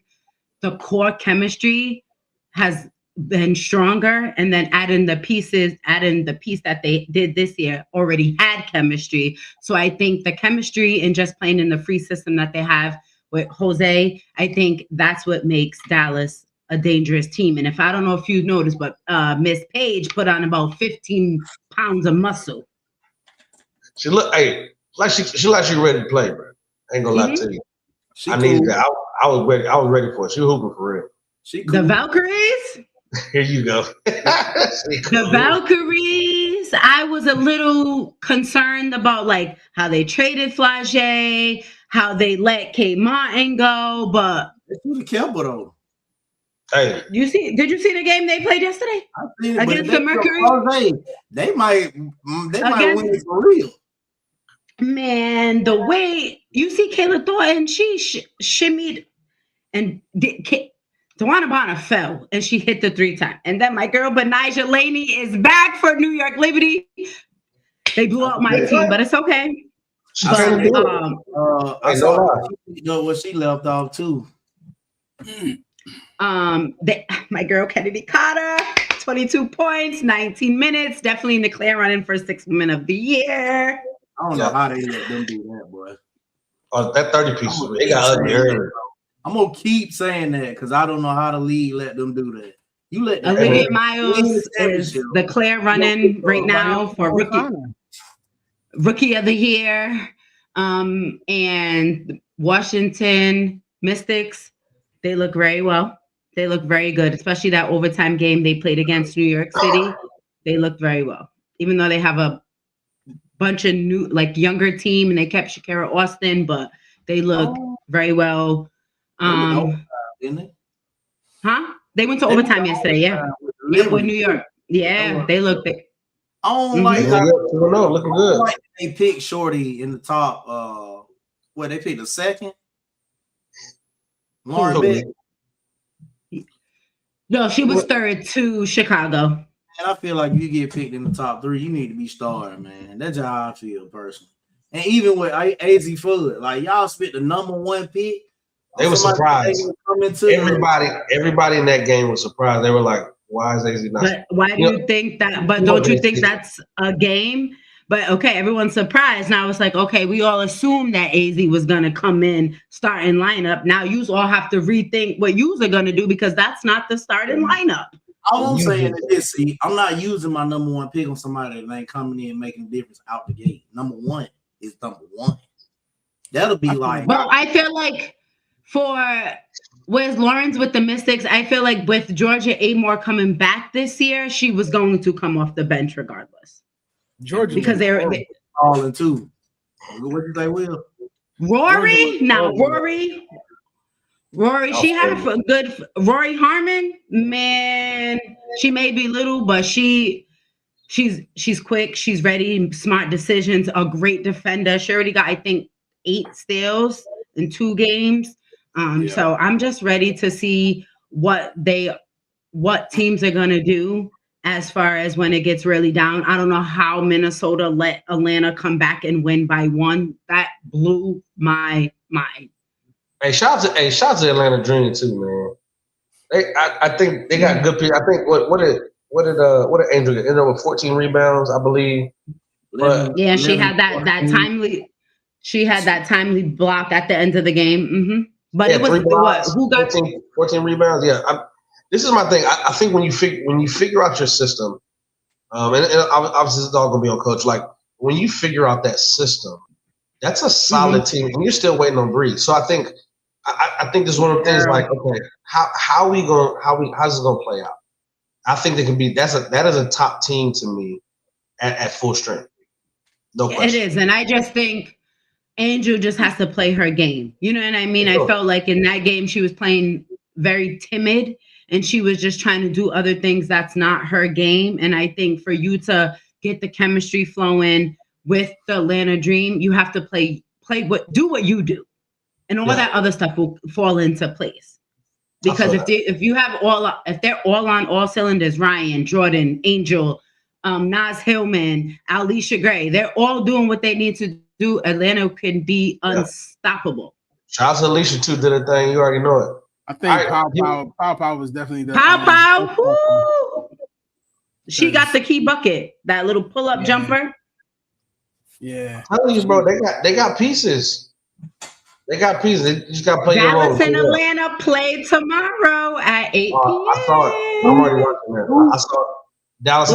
the core chemistry has been stronger. And then adding the piece that they did this year already had chemistry. So I think the chemistry and just playing in the free system that they have with Jose, I think that's what makes Dallas a dangerous team. And if I don't know if you noticed, but Miss Paige put on about 15 pounds of muscle. She look, hey, like she ready to play, bro. I ain't gonna lie to you. I needed that. I was ready. I was ready for it. She was hooping for real. The Valkyries. Here you go. The Valkyries. I was a little concerned about like how they traded Flage, how they let Kate Martin go, but it's Kemba though. Hey, did you see the game they played yesterday against the Mercury? They might win for real. Man, the way you see Kayla Thornton, she shimmied and Tawana Bonner fell and she hit the 3 times. And then my girl Benijah Laney is back for New York Liberty. They blew up my team, but it's okay. But, I saw what she left off too. My girl Kennedy Carter, 22 points, 19 minutes, definitely in the clear running for 6th woman of the year. I don't know how they let them do that, boy. Oh, that 30 piece, they got ugly early. I'm gonna keep saying that because I don't know how the league let them do that. You let Olivia Miles is the clear running right now for rookie of the year. And Washington Mystics, they look very well. They look very good, especially that overtime game they played against New York City. They look very well. even though they have a bunch of new, like younger team, and they kept Shakira Austin, but they look very well. Didn't they? Huh? They went to overtime yesterday. Yeah, with New York. Yeah, they look. I don't like looking good. Like they picked Shorty in the top. They picked the second. Lauren Beck. No, she was third to Chicago. And I feel like if you get picked in the top 3, you need to be starting, man. That's how I feel personally. And even with AZ Fudd, like y'all spent the number 1 pick. They were surprised. Everybody in that game was surprised. They were like, "Why is AZ not?" But why do you think that? But don't you think that's a game? But okay, everyone's surprised. Now it's like, okay, we all assumed that AZ was gonna come in starting lineup. Now you all have to rethink what you are gonna do because that's not the starting lineup. All I'm saying is this: see, I'm not using my number 1 pick on somebody that ain't coming in and making a difference out the gate. Number 1 is number 1. That'll be like. Well, I feel like with Lawrence with the Mystics, I feel like with Georgia Amore coming back this year, she was going to come off the bench regardless. Georgia, because they're falling too. What did they will? Rory, Rory, she had a good Rory Harmon. Man, she may be little, but she's quick. She's ready, smart decisions. A great defender. She already got, I think, 8 steals in 2 games. So I'm just ready to see what teams are gonna do as far as when it gets really down. I don't know how Minnesota let Atlanta come back and win by 1. That blew my mind. Hey, shout out to Atlanta Dream too, man. I think they got good people. I think what did Angel get? Ended up with 14 rebounds, I believe. But yeah, she had that timely. She had that timely block at the end of the game. Mm-hmm. But it was blocks, who got 14 rebounds? Yeah, this is my thing. I think when you figure out your system, and obviously this is all gonna be on coach. Like when you figure out that system, that's a solid team, and you're still waiting on Bree. So I think this is one of the things. Like, okay, how's it gonna play out? I think they can be. That is a top team to me at full strength. No question. It is, and I just think Angel just has to play her game. You know what I mean? Sure. I felt like in that game she was playing very timid. And she was just trying to do other things that's not her game. And I think for you to get the chemistry flowing with the Atlanta Dream, you have to do what you do. And all that other stuff will fall into place. Because if they're all on all cylinders, Ryan, Jordan, Angel, Naz Hillman, Alicia Gray, they're all doing what they need to do. Atlanta can be unstoppable. Shout out to Alicia too, did a thing. You already know it. I think Pow was definitely the Pow. She got the key bucket, that little pull-up jumper. Yeah. I'm telling you, bro, they got pieces. They got pieces. They just got to play Dallas and Atlanta play tomorrow at 8 p.m. I saw it. I'm already watching that. I saw it. Dallas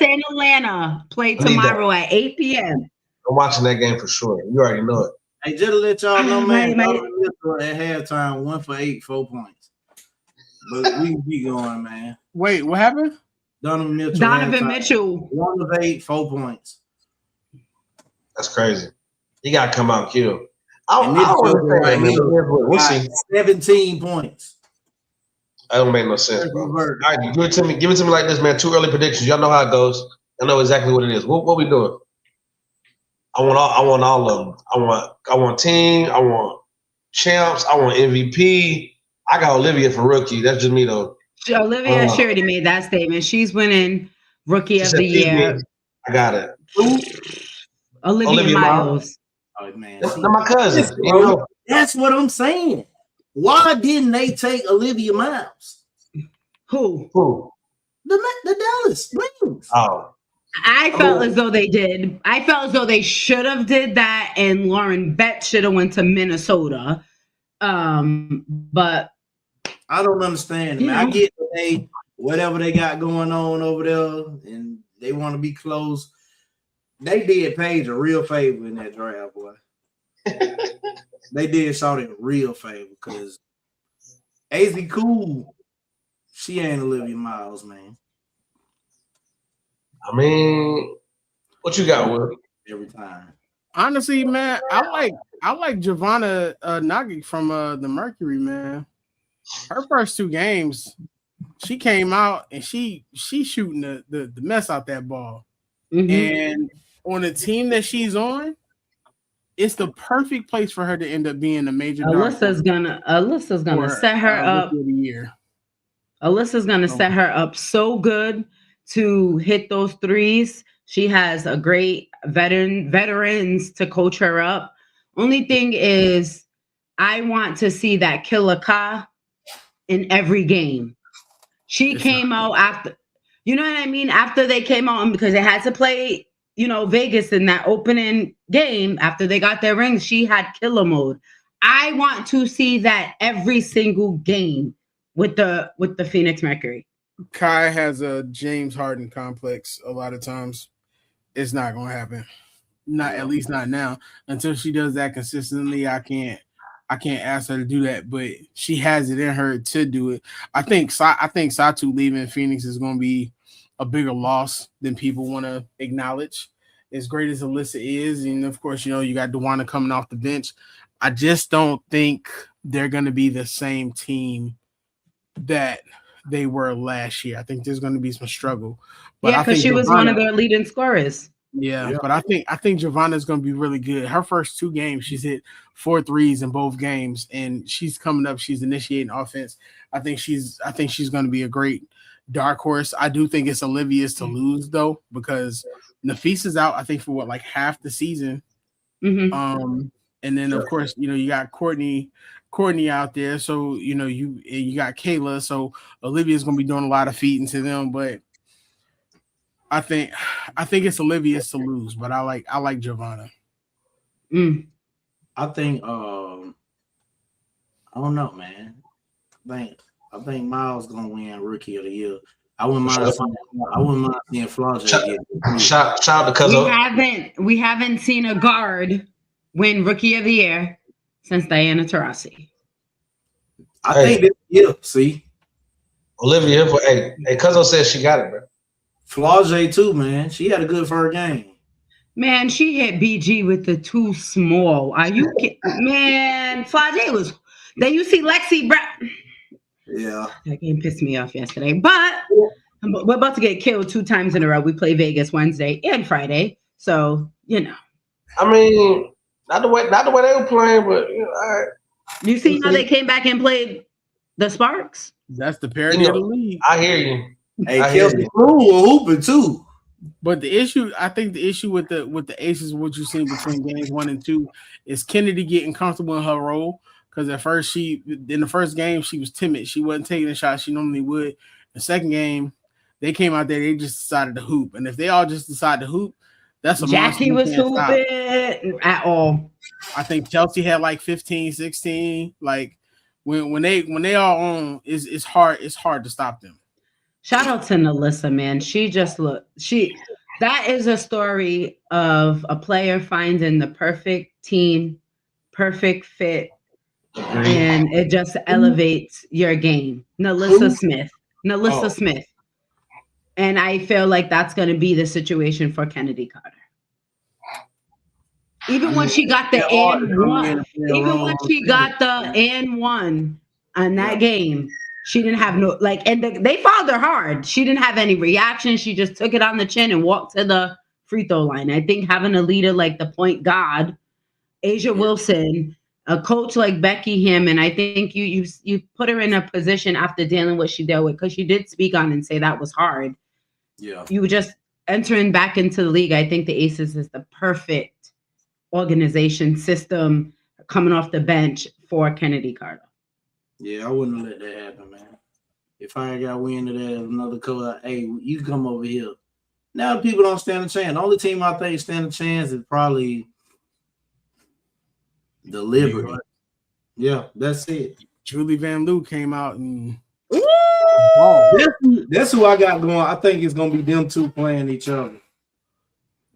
and Atlanta play tomorrow at 8 p.m. I'm watching that game for sure. You already know it. Hey, just to let y'all know, man, at halftime, 1 for 8, 4 points. But we be going, man. Wait, what happened? Donovan Mitchell. 1 of 8, 4 points. That's crazy. He got to come out and kill. We'll see. 17 points. That don't make no sense, bro. All right, give it to me like this, man. 2 early predictions. Y'all know how it goes. I know exactly what it is. What we doing? I want all of them. I want team. I want champs. I want MVP. I got Olivia for rookie. That's just me though. Olivia surely made that statement. She's winning rookie of the year. I got it. Olivia Miles. Oh man, that's my cousin. That's what I'm saying. Why didn't they take Olivia Miles? Who? The Dallas Wings. Oh. I felt as though they did. I felt as though they should have did that, and Lauren Betts should have went to Minnesota. But I don't understand. Man. I get whatever they got going on over there, and they want to be close. They did Paige a real favor in that draft, boy. They did Shawty a real favor because AZ cool. She ain't Olivia Miles, man. I mean, what you got, Will? Every time. Honestly, man, I like Giovanna Nagi from the Mercury, man. Her first 2 games, she came out and she shooting the mess out that ball. Mm-hmm. And on the team that she's on, it's the perfect place for her to end up being a major. Alyssa's gonna set her up. Alyssa's gonna set her up so good to hit those threes. She has a great veterans to coach her up. Only thing is, I want to see that Killer Ka in every game. She came out after, you know what I mean? After they came out, because they had to play, Vegas in that opening game, after they got their rings, she had killer mode. I want to see that every single game with the Phoenix Mercury. Kai has a James Harden complex a lot of times. It's not going to happen. At least not now. Until she does that consistently, I can't ask her to do that, but she has it in her to do it. I think Satu leaving Phoenix is going to be a bigger loss than people want to acknowledge. As great as Alyssa is, and of course, you got DeWanna coming off the bench. I just don't think they're going to be the same team that they were last year. I think there's going to be some struggle. But yeah, because she was one of their leading scorers. Yeah, but I think Giovanna's going to be really good. Her first 2 games, she's hit 4 threes in both games, and she's coming up. She's initiating offense. I think she's going to be a great dark horse. I do think it's Olivia's to lose though, because Nafisa's out. I think for half the season. Mm-hmm. And then of course you got Courtney out there, so you got Kayla. So Olivia's going to be doing a lot of feeding to them, but I think it's Olivia's to lose, but I like Giovanna. I think I don't know, man. I think Miles gonna win Rookie of the Year. I wouldn't mind seeing Flau'jae get. Shout out to Cuzzo. We haven't seen a guard win Rookie of the Year since Diana Taurasi. I think this year. See, Olivia. Hey, Cuzzo says she got it, bro. Flau'jae too, man. She had a good first game. Man, she hit BG with the too small. Are you kidding? Man, Flau'jae was. Then you see Lexi Brown. Yeah. That game pissed me off yesterday. But we're about to get killed 2 times in a row. We play Vegas Wednesday and Friday. So, I mean, not the way they were playing, but all right. You see how they came back and played the Sparks? That's the parody of the league. I hear you. Hey, Kelsey Crew will hooping too. But the issue with the Aces, what you've seen between games 1 and 2, is Kennedy getting comfortable in her role. Because at first in the first game, she was timid. She wasn't taking the shots she normally would. The second game, they came out there, they just decided to hoop. And if they all just decide to hoop, that's a Jackie was hooping at all. I think Chelsea had 15, 16. When they are on, it's hard to stop them. Shout out to Nalissa, man. That is a story of a player finding the perfect team, perfect fit. And it just elevates your game. Nalissa Smith. And I feel like that's going to be the situation for Kennedy Carter. Even when she got the and one on that game, she didn't have they fouled her hard. She didn't have any reaction. She just took it on the chin and walked to the free throw line. I think having a leader like the point guard, Asia Wilson, a coach like Becky Hammond, I think you put her in a position after dealing with what she dealt with, because she did speak on and say that was hard. Yeah. You were just entering back into the league. I think the Aces is the perfect organization system coming off the bench for Kennedy Carter. Yeah, I wouldn't let that happen, man. If I got wind of that, another coach, hey, you come over here. Now people don't stand a chance. The only team I think stand a chance is probably the Liberty. Yeah, that's it. Julie Van Loo came out and that's who I got going. I think it's gonna be them two playing each other.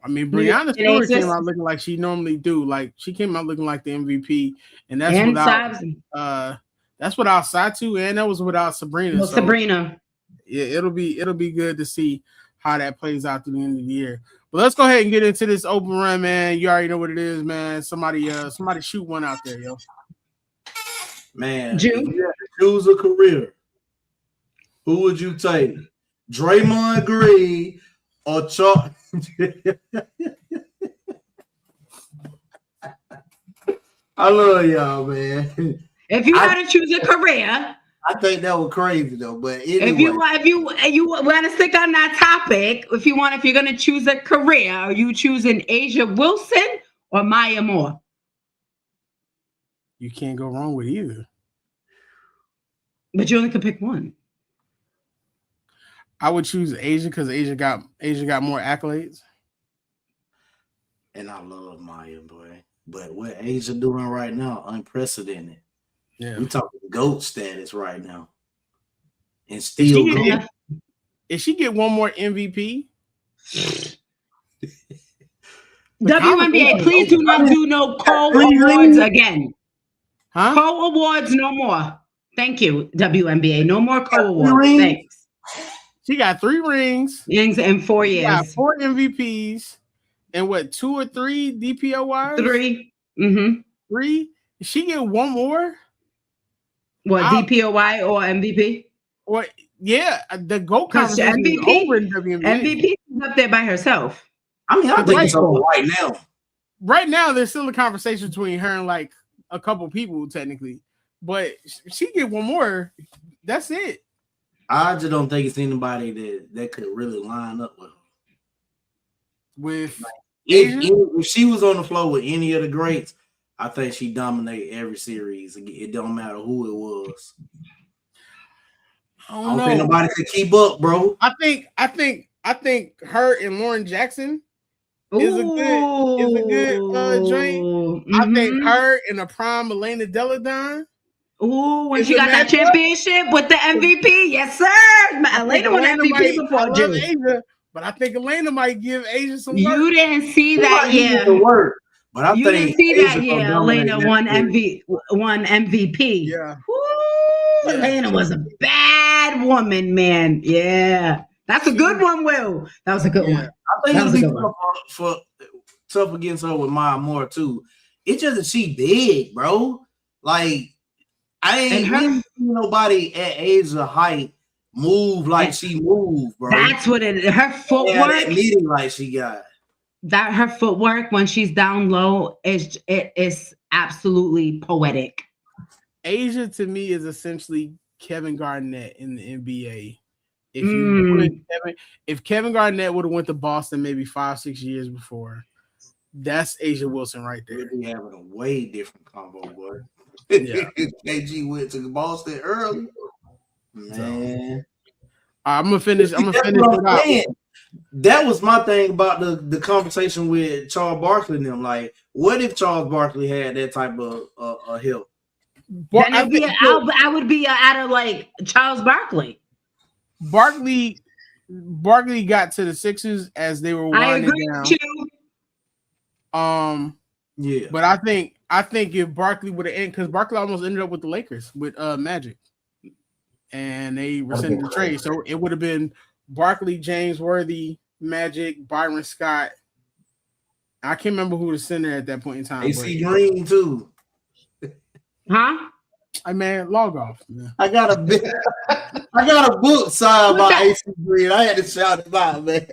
I mean, Breanna Stewart came out looking like she normally do. She came out looking like the MVP, and that's without Satu, and that was without Sabrina. Sabrina. Yeah, it'll be good to see how that plays out through the end of the year. But let's go ahead and get into this open run, man. You already know what it is, man. Somebody shoot one out there, yo. Man, if you had to choose a career, who would you take? Draymond Green or Charles? I love y'all, man. If you had to choose a career, I think that was crazy though. But anyway. if you want to stick on that topic, if you're gonna choose a career, are you choosing Asia Wilson or Maya Moore? You can't go wrong with either. But you only can pick one. I would choose Asia because Asia got more accolades. And I love Maya, boy. But what Asia doing right now, unprecedented. Yeah. We talking GOAT status right now. And still if she get one more MVP. WNBA, please do not do no co-awards again. Huh? Co-awards no more. Thank you, WNBA. No more co-awards. Thanks. She got 3 rings. In 4 years. She got 4 MVPs. And what, 2 or 3 DPOYs? 3. Mm-hmm. 3? She get one more? What, DPOY or MVP? What? Yeah, the GOAT conversation is over in WNBA. MVP is up there by herself. I mean, I think it's over right now. Right now, there's still a conversation between her and like a couple people, technically. But she get one more. That's it. I just don't think it's anybody that could really line up with her. With if she was on the floor with any of the greats, I think she dominate every series. It don't matter who it was. I don't know. Think nobody could keep up, bro. I think her and Lauren Jackson is a good joint. Mm-hmm. I think her and the prime Elena Deladon. Ooh, when she got that championship with the MVP, yes, sir. Elena won MVP before June. But I think Elena might give Asia some work. You didn't see that year. But I didn't see that year. Elena won MVP. Yeah. Woo, Elena was a bad woman, man. Yeah. That's a good one, Will. That was a good one. I think it'll be tough against her with Maya Moore, too. It's just that she big, bro. Like, I ain't seen nobody at Asia height move like she moved, bro. That's what it is. Her footwork. That meeting like she got. That her footwork when she's down low is absolutely poetic. Asia to me is essentially Kevin Garnett in the NBA. If Kevin Garnett would have went to Boston maybe 5-6 years before, that's Asia Wilson right there. We'd be having a way different combo, boy. Yeah. KG went to Boston early. Man. I'm gonna finish it out. That was my thing about the conversation with Charles Barkley and them. Like, what if Charles Barkley had that type of help? Then I would be out of like Charles Barkley. Barkley got to the Sixers as they were winding down. Yeah, but I think if Barkley would have ended, because Barkley almost ended up with the Lakers with Magic, and they rescinded the trade, so it would have been Barkley, James Worthy, Magic, Byron Scott. I can't remember who was center at that point in time. AC Green too. Huh? I mean, log off. Man. I got a book signed by AC Green. I had to shout it out, man.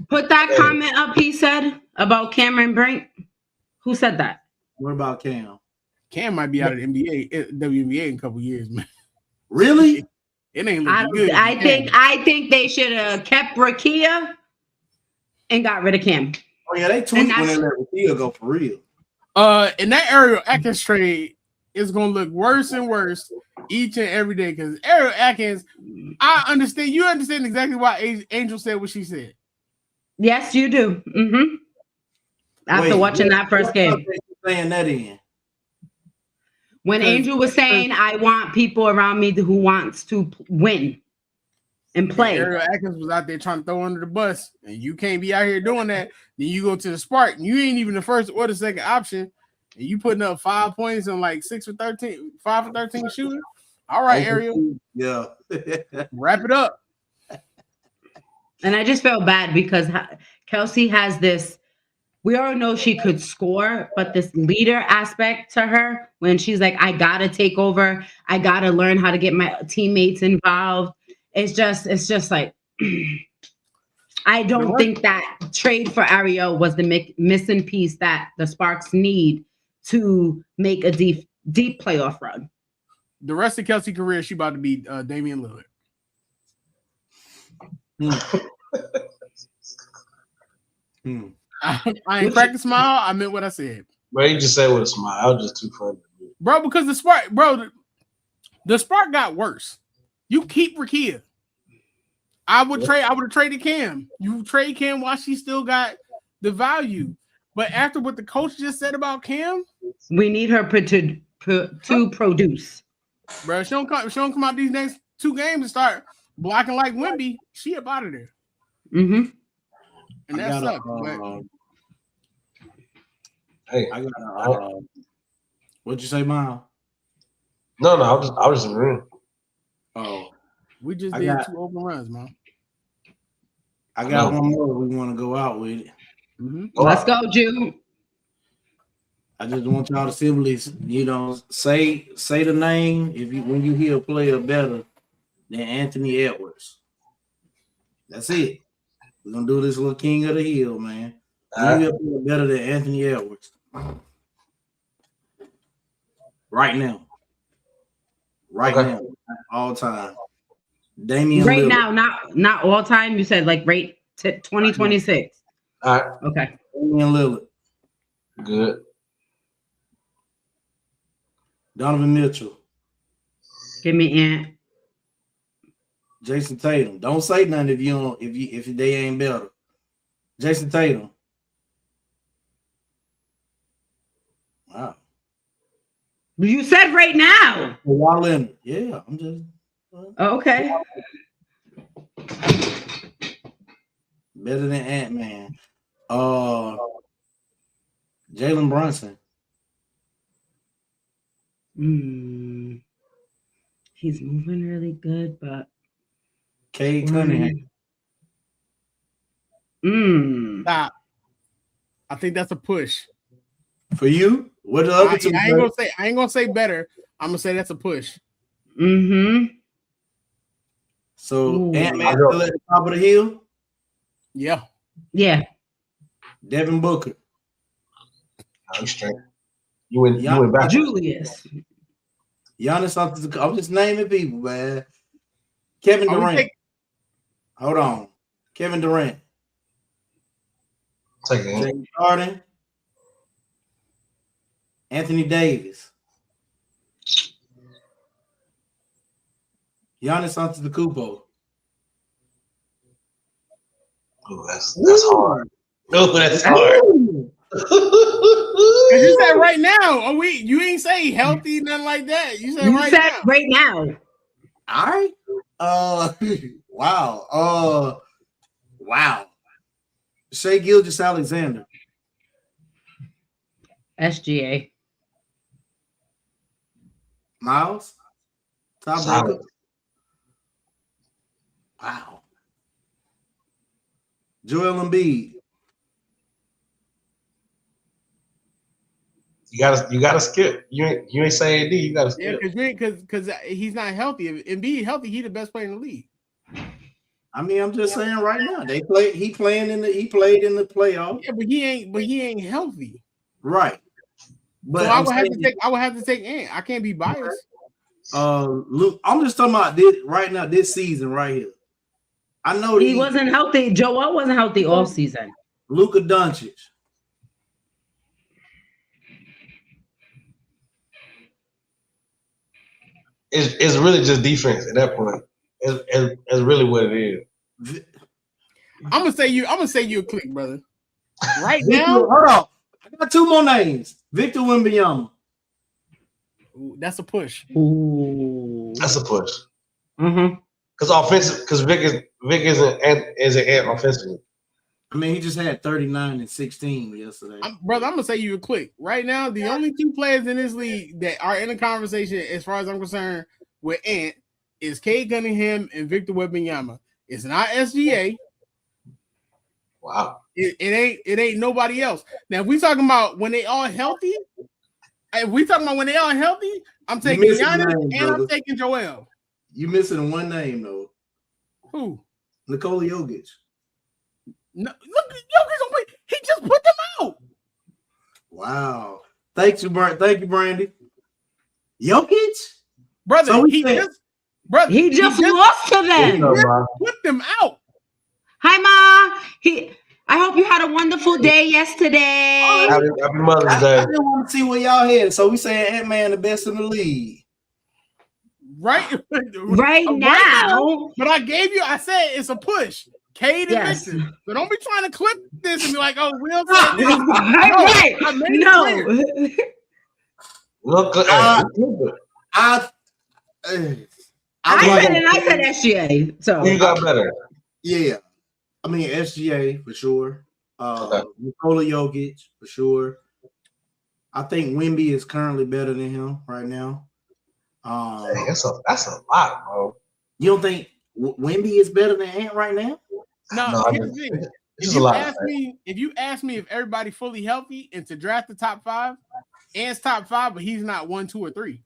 Put that comment up. He said about Cameron Brink. Who said that? What about Cam? Cam might be out of the WNBA in a couple years, man. Really? It ain't looking good. I think they should have kept Rakia and got rid of Cam. Oh yeah, they tweaked when they let Rakia go for real. And that Ariel Atkins trade is gonna look worse and worse each and every day because Ariel Atkins, I understand. You understand exactly why Angel said what she said. Yes, you do. Mm-hmm. After watching that first game, saying that in. When Angel was saying, "I want people around me who wants to win and play." Ariel Atkins was out there trying to throw under the bus, and you can't be out here doing that. Then you go to the Spark, and you ain't even the first or the second option, and you putting up 5 points and like 5 for 13 shooting. All right, Ariel. Yeah. Wrap it up. And I just felt bad because Kelsey has this. We all know she could score, but this leader aspect to her when she's like, I gotta take over, I gotta learn how to get my teammates involved. It's just like I don't think that trade for Ariel was the missing piece that the Sparks need to make a deep playoff run. The rest of Kelsey's career, she about to be Damian Lillard. I ain't cracking smile. I meant what I said. Bro, you just said with a smile. I was just too funny. Bro, because the Spark got worse. You keep Rakia. I would have traded Cam. You trade Cam while she still got the value. But after what the coach just said about Cam, we need her to produce. Bro, she don't come out these next 2 games and start blocking like Wemby. She up out of there. Mm-hmm. And that sucks. Hey, I got what'd you say, Miles? No, I was just agreeing. Oh, we just did 2 open runs, man. I got one more. We want to go out with it. Mm-hmm. Let's go, Jude. I just want y'all to simply, say the name when you hear a player better than Anthony Edwards. That's it. We're gonna do this little King of the Hill, man. You hear a player better than Anthony Edwards right now. Right now, all time. Damian right Lillard. now, not all time. You said like right to 2026. All right. Okay. Damian Lillard. Good. Donovan Mitchell. Give me Ant. Jason Tatum. Don't say nothing if they ain't better. Jason Tatum. Wow. You said right now. Kawhi Leonard. Yeah, I'm just. Okay. Better than Ant-Man. Jalen Brunson. He's moving really good, but Cade Cunningham. Stop. I think that's a push. For you? What the other two? I ain't gonna say better. I'm gonna say that's a push. Mm-hmm. So Ant-Man still at the top of the hill? Yeah. Yeah. Devin Booker. I'm straight. You went back. Julius. Giannis, I'm just naming people, man. Kevin Durant. Hold on. Kevin Durant. Take it. James Harden. Anthony Davis. Giannis Antetokounmpo. Oh, that's hard. Oh, that's hard. You said right now. You ain't say healthy, nothing like that. You said right now. All right. Wow. Wow. Shai Gilgeous-Alexander. SGA. Miles. Tiebreaker. Wow. Joel Embiid. You gotta skip. You ain't saying AD. You gotta skip. Yeah, because he's not healthy. If Embiid healthy, he's the best player in the league. I mean, I'm just saying right now. He played in the playoff. Yeah, but he ain't healthy. Right. But so I would have to take Ant. I can't be biased. Luke, I'm just talking about this right now, this season right here. I know he wasn't healthy. Joel wasn't healthy all season. Luka Doncic. It's really just defense at that point. It's really what it is. I'm gonna say you a click, brother. Right Victor, now, hold on. I got 2 more names. Victor Wembanyama. That's a push. That's a push. Mm-hmm. Because Vic isn't Ant offensively. I mean, he just had 39 and 16 yesterday. Brother, I'm gonna say you a click. Right now, the only 2 players in this league that are in the conversation, as far as I'm concerned, with Ant is Cade Cunningham and Victor Wembanyama. It's not SGA. Wow. It ain't nobody else. Now, if we talking about when they all healthy, I'm taking Giannis and I'm taking Joel. You missing one name though. Who? Nikola Jokic. No, look, Jokic. He just put them out. Wow. Thank you, Brandy. Jokic, brother. So he just lost to them. Put them out. Hi, Ma. I hope you had a wonderful day yesterday. Happy Mother's Day. I didn't want to see where y'all headed, so we saying Ant-Man the best in the league. Right now. But I said it's a push. Cade and Victor. So don't be trying to clip this and be like, oh, we don't say this. Look, I said SGA. So who you got better? Yeah. I mean SGA for sure. Nikola Jokic for sure. I think Wemby is currently better than him right now. That's a lot, bro. You don't think Wemby is better than Ant right now? No, here's the thing. If you ask me if everybody fully healthy and to draft the top 5, Ant's top 5, but he's not 1, 2, or 3.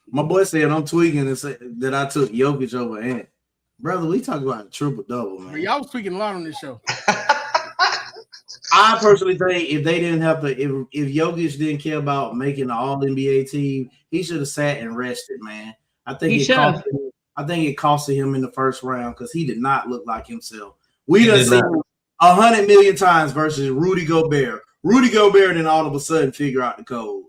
My boy said I'm tweaking and said that I took Jokic over Ant. Brother, we talk about a triple-double, man. Y'all was tweaking a lot on this show. I personally think if they didn't have to, if Jokic didn't care about making the All-NBA team, he should have sat and rested, man. I think it costed him in the first round because he did not look like himself. We done seen him 100 million times versus Rudy Gobert. Rudy Gobert didn't all of a sudden figure out the code.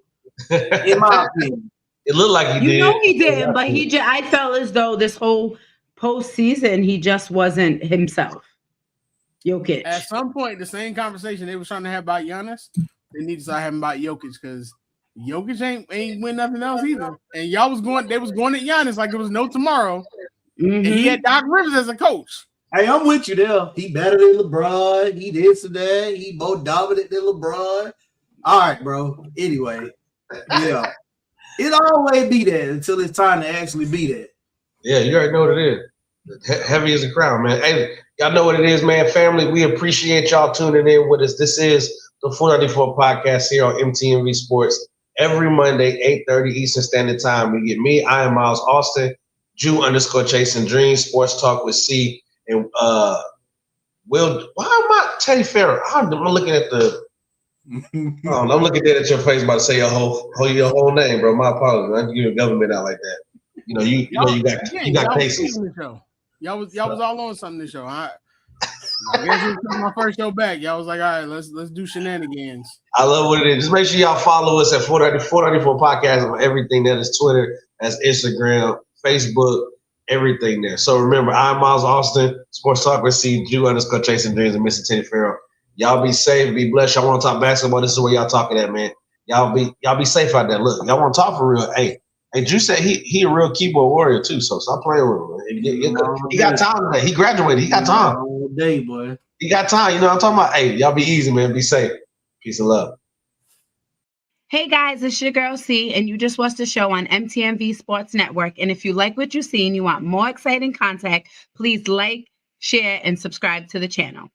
In my opinion. It looked like he did. You know he did, but I felt as though this whole postseason he just wasn't himself. Jokic. At some point, the same conversation they were trying to have about Giannis, they need to start having about Jokic because Jokic ain't win nothing else either. And they was going at Giannis like it was no tomorrow. Mm-hmm. And he had Doc Rivers as a coach. Hey, I'm with you there. He better than LeBron. He this and that. He more dominant than LeBron. All right, bro. Anyway, yeah. It always be that until it's time to actually be that. Yeah, you already know what it is. Heavy as a crown, man. Hey, y'all know what it is, man. Family, we appreciate y'all tuning in with us. This is the 494 podcast here on MTMV Sports. Every Monday, 8:30 Eastern Standard Time. We get me, I am Miles Austin, Jew_Chasing Dreams, Sports Talk with C, and Will. Why am I Teddy Farrell? I'm looking at the. I'm looking at your face, about to say your whole name, bro. My apologies. I didn't give your government out like that. You got cases. Y'all was all on something this show. I guess it was my first show back. Y'all was like, all right, let's do shenanigans. I love what it is. Just make sure y'all follow us at 494 Podcast on everything. That is Twitter, that's Instagram, Facebook, everything there. So remember, I'm Miles Austin, Sports Talk with C, Jew_Chasing Dreams, and Mr. Teddy Farrell. Y'all be safe, be blessed. Y'all want to talk basketball? This is where y'all talking at, man. Y'all be safe out there. Look, y'all want to talk for real? Hey, Drew said he a real keyboard warrior too. So stop playing with him. He got time today. He graduated. He got time. All day, boy. He got time. You know what I'm talking about? Hey, y'all be easy, man. Be safe. Peace and love. Hey guys, it's your girl C, and you just watched the show on MTMV Sports Network. And if you like what you see and you want more exciting content, please like, share, and subscribe to the channel.